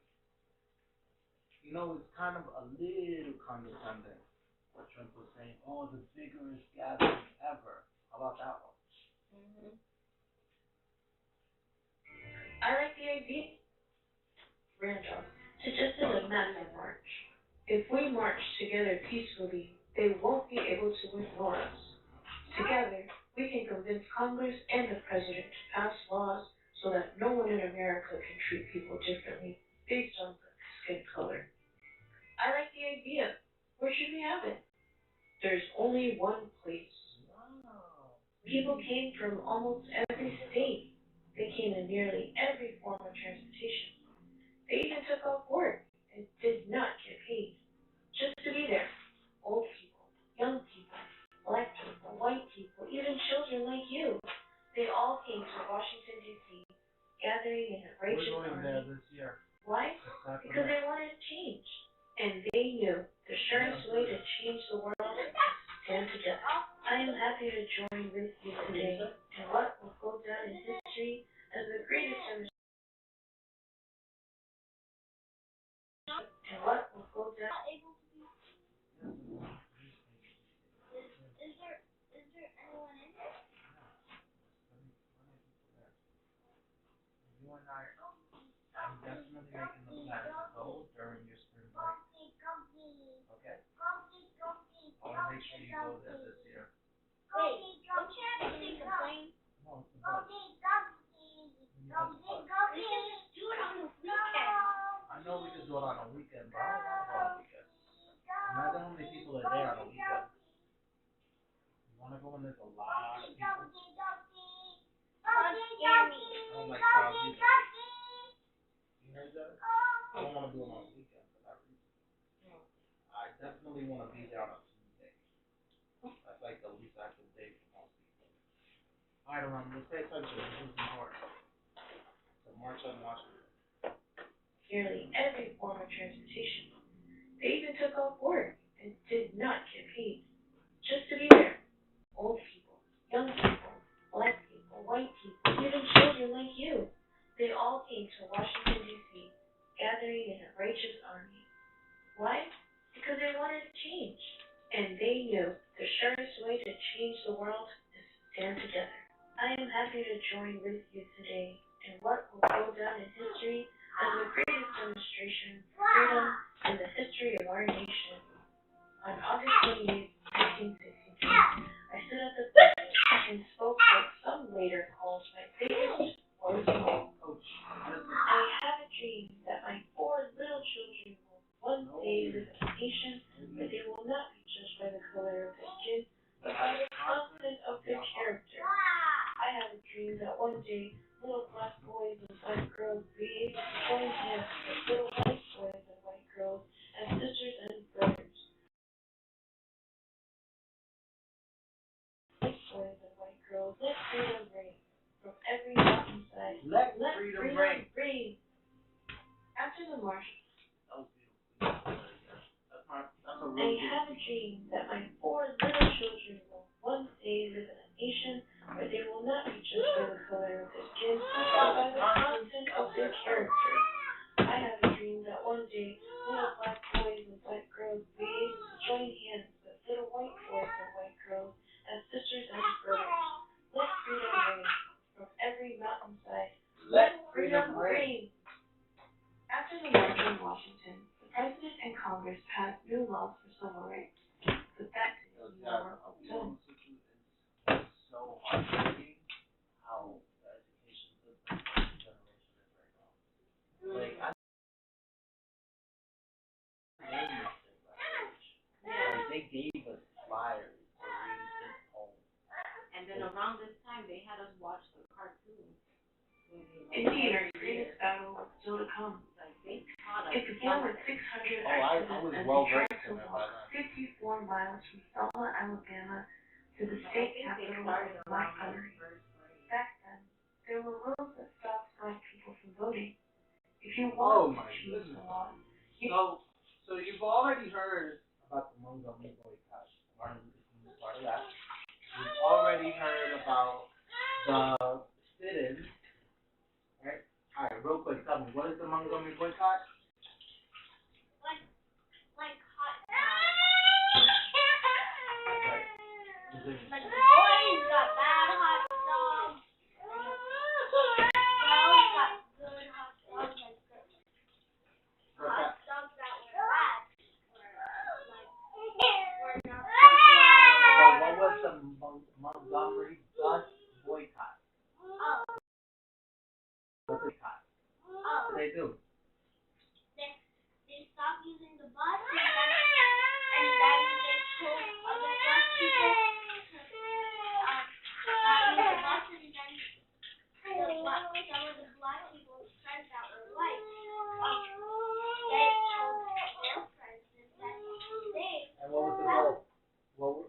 You know, it's kind of a little condescending. What Trump was saying, oh, the biggest gathering ever. How about that one? Mm-hmm. I like the idea. Randolph suggested a massive march. If we march together peacefully, they won't be able to ignore us. Together, we can convince Congress and the President to pass laws so that no one in America can treat people differently based on skin color. I like the idea. Where should we have it? There's only one place. People came from almost every state. They came in nearly every form of transportation. They even took off work and did not get paid just to be there. Old people, young people, black people, white people, even children like you. They all came to Washington, D.C., gathering in a righteous We're going there army. this year. Why? Because they wanted change. And they knew the surest way to change the world is to stand together. I am happy to join with you today in what will go down in history as the greatest demonstration. And what will go down. Is there anyone in there? You and I definitely do it on a weekend, but I don't want to go on a weekend. Imagine how many people are there on a weekend. You want to go when there's a lot of people? I don't like crowds either. You heard that? I don't want to do it on a weekend for that reason. I definitely want to be there on a Tuesday. That's like the least active day for most people. Alright, let's pay attention. This is important. The March on Washington. Nearly every form of transportation. They even took off work and did not get paid just to be there. Old people, young people, black people, white people, even children like you. They all came to Washington, D.C., gathering in a righteous army. Why? Because they wanted change. And they knew the surest way to change the world is to stand together. I am happy to join with you today in what will go down in history as the greatest demonstration for freedom in the history of our nation. On August 28, 1962, I stood at the pulpit and spoke what some later called my favorite words of all. I have a dream that my 4 little children will one day live in a nation where they will not be judged by the color of their skin, but by the content of their character. I have a dream that one day little black boys and white girls will be able to join hands with little white boys and white girls as sisters and brothers. White boys and white girls, let freedom ring from every mountainside. Let freedom ring. After the march, I have a dream that my 4 little children will one day live in a nation where they will not be judged by the color of their skin, but by the content of their character. I have a dream that one day little black boys and white girls will be able to join hands with little white boys and white girls as sisters and brothers. Let freedom ring from every mountainside. Let freedom ring. After the march on Washington, the President and Congress passed new laws for civil rights, but that didn't mean they were all done. It's so heartbreaking how the education system for this generation is right now. Like, I learned this thing like they gave us flyers to read this poem. And then around this time, they had us watch the cartoon. Indeed, our greatest battle was still to come. It began with 600 activists as they tried to walk 54 miles from Selma, Alabama to the state capital of Montgomery. Back then, there were rules that stopped black people from voting. If you wanted to choose the law, So you've already heard about the Montgomery boycott. Martin Luther King was part of that. You've already heard about the sit-ins. Right? Alright, real quick, tell me, what is the Montgomery boycott? Like hot dogs. Like the boys got bad hot dogs. Girls got good hot dogs. Like hot dogs that were bad. Were not So what was the Montgomery bus boycott? What's it called? What did they do? They stopped using the bus and then they told other black people to not use the bus, and then some of the black people's friends that were white, they told their friends that they. And what was the goal?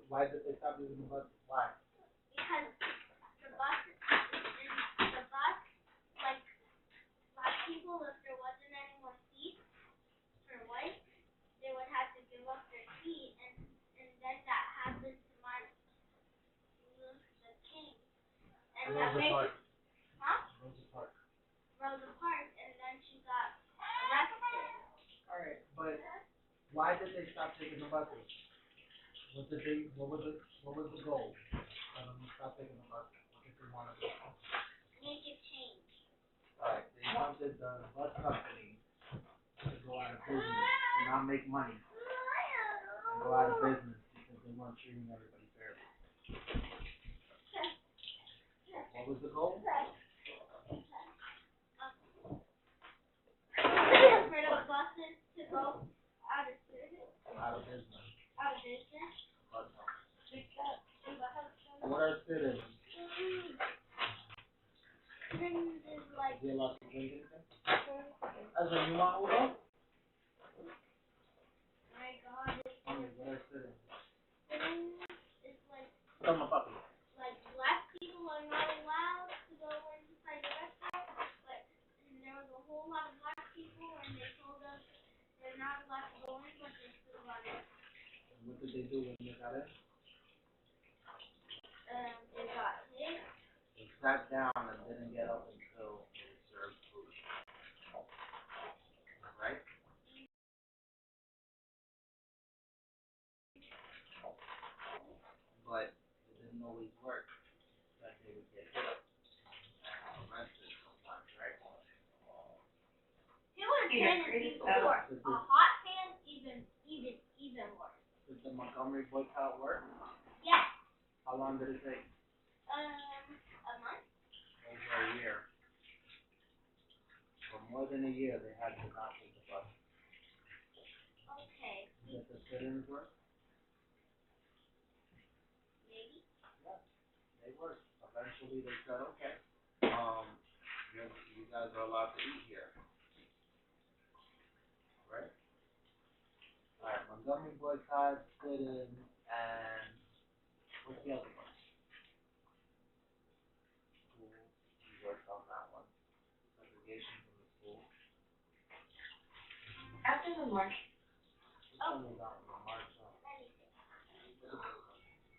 Why did they stop using the bus? Why? Because the bus, like black people, if there wasn't any more seats for white, they would have to give up their seat, and then that happened to Martin Luther King. And Rosa Parks, and then she got arrested. Alright, but why did they stop taking the buses? What was the goal? Stop taking the buses. What did they want to do? Make it change. Alright, they wanted the bus company to go out of business, to not make money, and go out of business because they weren't treating everybody fairly. What was the goal? For the buses Well, out of business. Out of business. Out of business. But no. Because What are citizens? citizens is like. Is it allowed to drink anything? As in, you want water? My God, What are citizens? it's like. Tell my puppy. Like black people are not allowed to go inside the restaurant, but there was a whole lot of black people, and they told us they're not allowed to go in, but they're still allowed in. What did they do when they got in? They got hit. They sat down and didn't get up until they served food. Right? But it didn't always work. That they would get hit and arrested sometimes, right? It would have been even worse. A hot pan, even worse. Did the Montgomery boycott work? Yeah. How long did it take? A month. Over a year. For more than a year, they had to not take the bus. Okay. Did the sit-ins work? Maybe. Yeah, they worked. Eventually, they said, okay, you guys are allowed to eat here. Right? Alright, Montgomery boycott, sit-in, and what's the other one? School. You worked on that one. Segregation from the school. After the march, Tell me about the march on.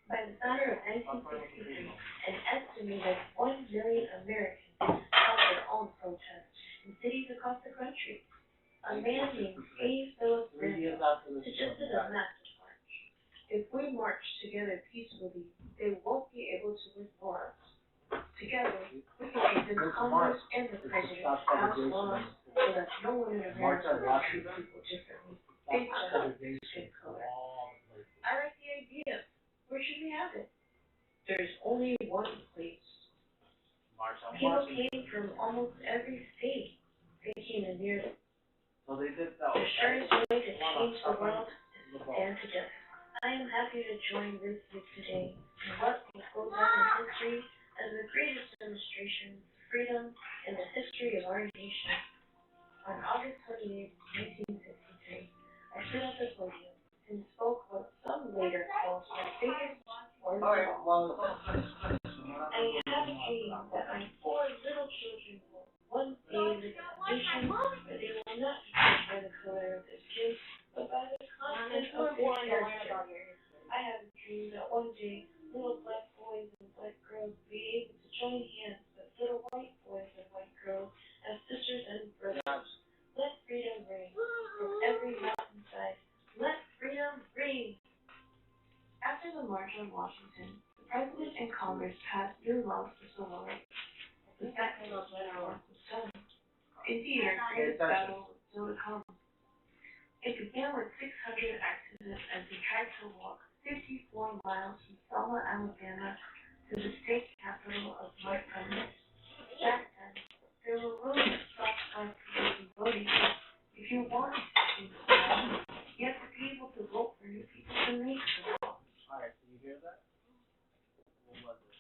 by the summer of 1963, an estimated 1 million Americans held their own protests in cities across the country. A man named A. Philip 3 years Vernon after this suggested a massive march. If we march together peacefully, they won't be able to ignore us. Together, we can convince Congress and the President to pass laws so that no one in America will treat people differently based on skin color. I like the idea. Where should we have it? There's only one place. People came from almost every state. They came in near. So they did that. The surest way to change the world is to stand together. I am happy to join with you today in what will go down in history as the greatest demonstration of freedom in the history of our nation. On August 28, 1963, I stood at the podium and spoke what some later called my biggest word of all. I had a dream that my 4 little children will one day live in a nation where they will not be judged by the color of their skin, but by the content of their character. I have a dream that one day little black boys and black girls will be able to join hands with little white boys and white girls as sisters and brothers. Let freedom ring from every mountainside. Let freedom ring. After the March on Washington, the President and Congress passed new laws for civil rights. The second of war was done. Indeed, our greatest battle was still to come. It began with 600 activists as they tried to walk 54 miles from Selma, Alabama to the state capital of Montgomery. Back then, there were rules that stopped black people from voting. If you wanted to change the law, you had to be able to vote for new people to make the law. Alright, so you hear that? What was it?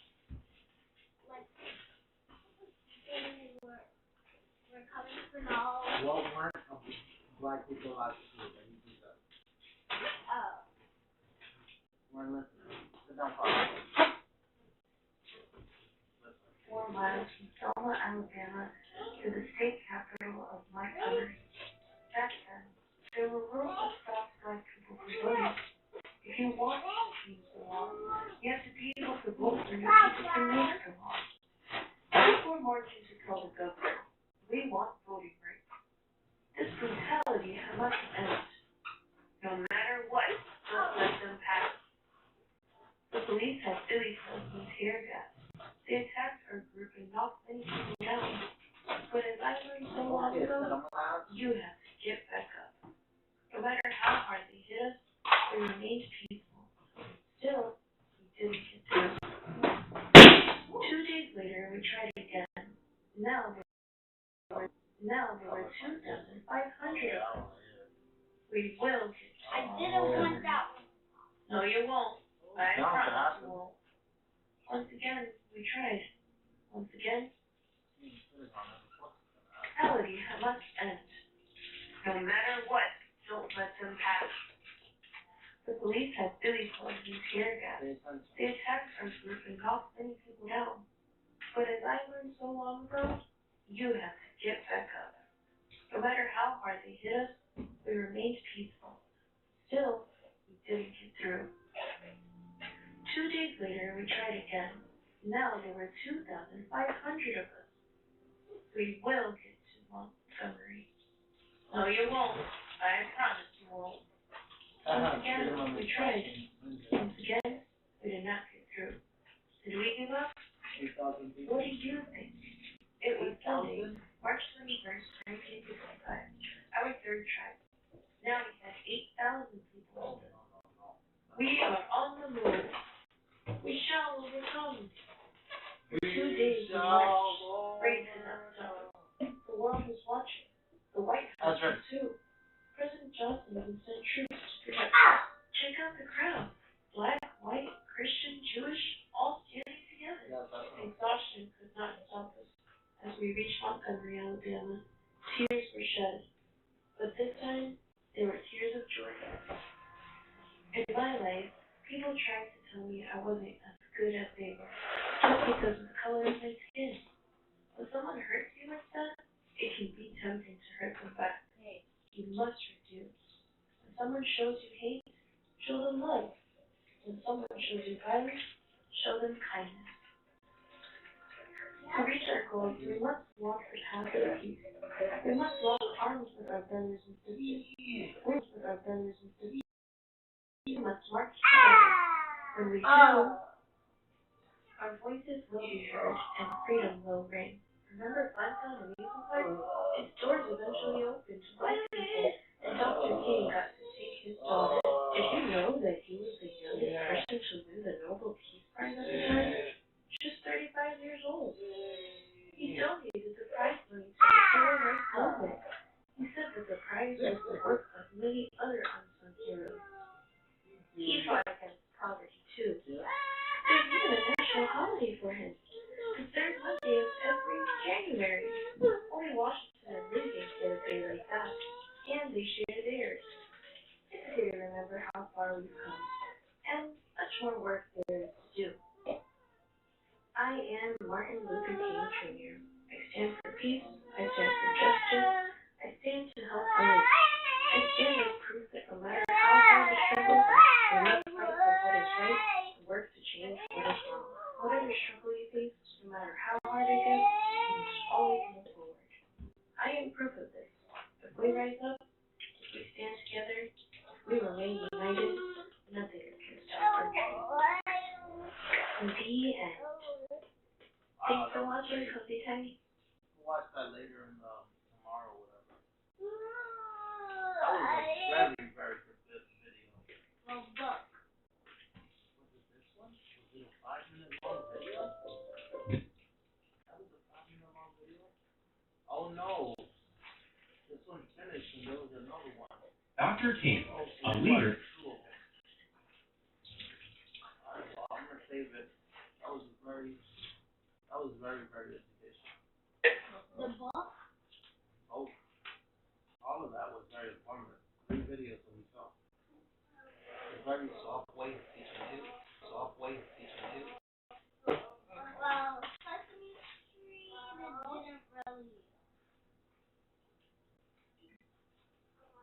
Like, they were coming from all. What weren't black people allowed to do when you do that? Oh. Weren't listening. Sit down, Father. 4 miles from Selma, Alabama to the state capital of Montgomery. Back then, there were rules that stopped black people from voting. If you wanted to change the law, you had to be able to vote for new people to make the law. Before marching to tell the government, we want voting rights. This brutality must end. No matter what, don't let them pass. The police had billy clubs and tear gas. They attacked our group and knocked many people down. But as I learned so long ago, you have to get back up. No matter how hard they hit us, we remained peaceful. Still, we didn't get through. 2 days later, we tried again. Now there were 2,500 of us. We will get to I didn't want that one. No, you won't. I promise you won't. Once again, we tried. Once again, reality must end. No matter what, don't let them pass. The police had billy clubs and tear gas. They attacked our group and knocked many people down. But as I learned so long ago, you have to get back up. No matter how hard they hit us, we remained peaceful. Still, we didn't get through. 2 days later, we tried again. Now there were 2,500 of us. We will get to Montgomery. No, you won't. I promise you won't. Once again, we tried. Once again, we did not get through. Did we give up? What do you think? It was Sunday, March 21st, 1965. Our third tribe. Now we had 8,000 people with us. We are on the move. We shall overcome. 2 days in March, rain did not stop. The world was watching. The White House was too. President Johnson even sent troops to protect us. Check out the crowd. Black, white, Christian, Jewish, all standing together. Exhaustion could not stop us. As we reached Montgomery, Alabama, tears were shed. But this time, they were tears of joy. In my life, people tried to tell me I wasn't as good as they were, just because of the color of my skin. When someone hurts you like that, it can be tempting to hurt them back. You must reduce. When someone shows you hate, show them love. When someone shows you violence, show them kindness. To reach our goals, we must walk the path of peace. We must lock arms with our brothers and sisters. We must march together. When we do, our voices will be heard and freedom will reign. Remember Funtown Amusement Park? Its doors eventually opened to black people, and Dr. King got to take his daughter. Did you know that he was the youngest person to win the Nobel Peace Prize at the time? Just 35 years old. He donated the prize money to the civil rights movement. He said that the prize was the work of many other unsung heroes. He fought against poverty too. There's even a national holiday for him. The third Monday of every January. Only Washington and Lincoln get a day like that. And they share theirs. It's easy to remember how far we've come. And much more work there is to do. I am Martin Luther King Jr. I stand for peace. I stand for justice. I stand to help others. I stand as proof that no matter how hard the struggle, we must fight for what is right and work to change what is wrong. Whatever struggle you face, no matter how hard it gets, you must always move forward. I am proof of this. If we rise up, if we stand together, if we remain united, nothing can stop our dreams. The end. Thanks for watching, Cozy Tiny. We'll watch that later in tomorrow or whatever. That was a very, very good video. Well, look. Was it this one? Was it a 5-minute long video? That was a 5-minute long video? Oh no. This one finished and there was another one. Dr. King, Oh, a leader. Alright, well, I'm gonna save it. That was very, very educational. The book? Oh, all of that was very informative. 3 videos that we saw. It's very soft way of teaching you. Soft way of teaching you. Well, Sesame Street didn't really.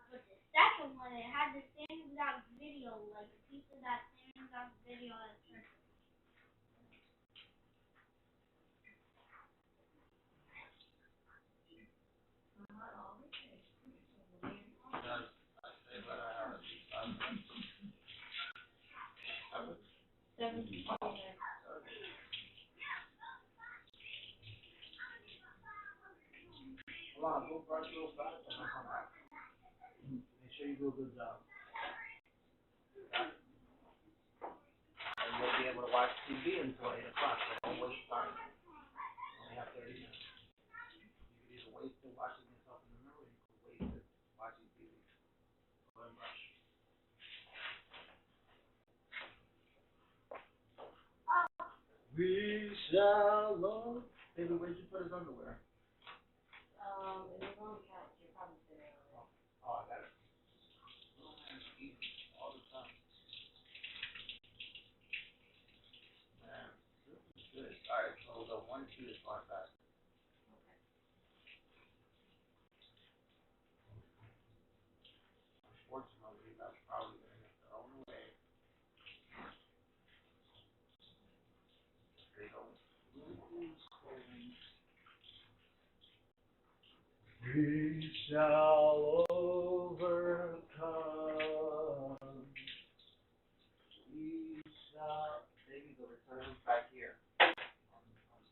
But the second one, it had the same exact video, like a piece of that same exact video at church. Alana, go brush real fast and I'll come back. Make sure you do a good job. Okay? And you'll be able to watch TV until 8 o'clock, so don't waste time. You only have 30 minutes. You can either waste it watching yourself in the mirror, or you can waste it watching TV. Go ahead We shall love. Baby, where'd you put his underwear? It was on the couch. You're probably sitting on it. Oh, I got it. All the time. Man, this is good. Alright, so the 1 2 is far fast. Okay. Unfortunately, that's probably gonna get thrown away. There you go. We shall overcome. We shall. Baby, the return is back here. On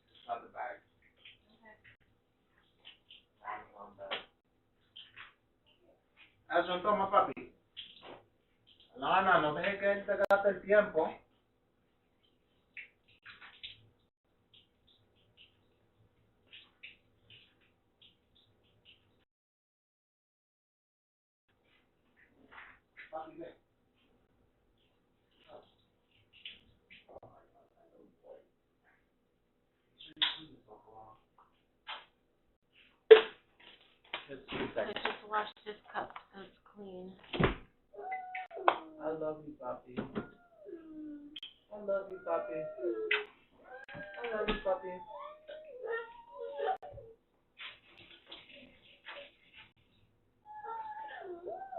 this other bag. Okay. On that. Eso, toma, papi. Alana, no dejes que él te gaste el tiempo. Papi, ven. Just 2 I seconds. just washed this cup so it's clean. I love you, papi. I love you, papi. I love you, papi.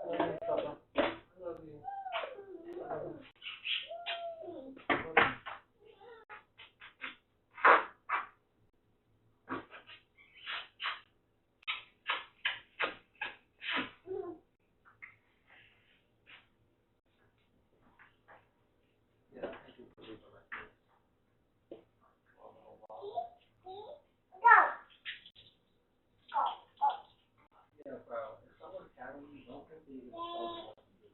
I love you, papa. I love you. I love you. Yeah, thank you for leaving like this. Yeah, bro. If someone carrying me, don't think they're gonna tell me what to do.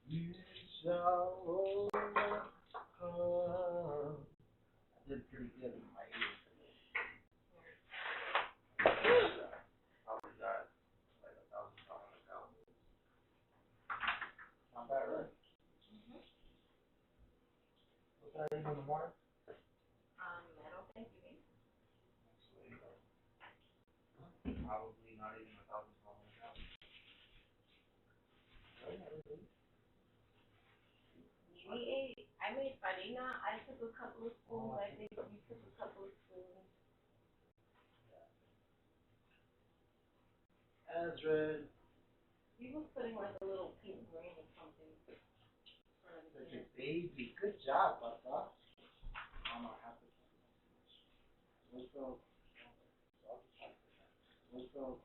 You shall overcome. I did pretty good in my ears. Probably got like 1,000 songs ago. Not bad, right? What can I eat in the morning? I don't think you ate. Probably not even 1,000 songs ago. We ate. I made farina. I took a couple of spoons. I think you took a couple of spoons. Ezra. He was putting like a little pink ring or something. Such a baby. Good job, Papa. Mama, I have to. Let's go. Let's go.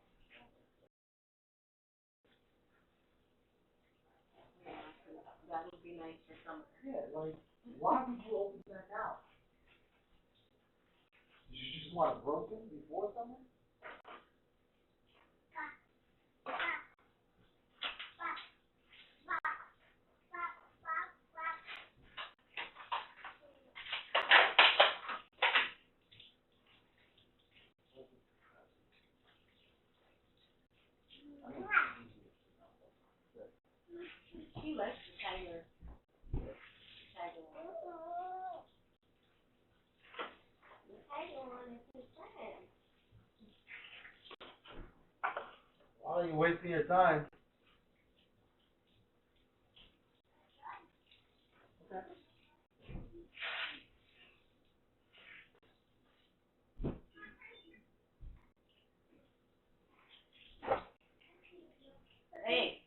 That would be nice for summer. Yeah, like, why would you open that now? Did you just want it broken before summer? He likes the tiger. Tiger one. The tiger one is his friend. Why are you wasting your time? Okay. Hey.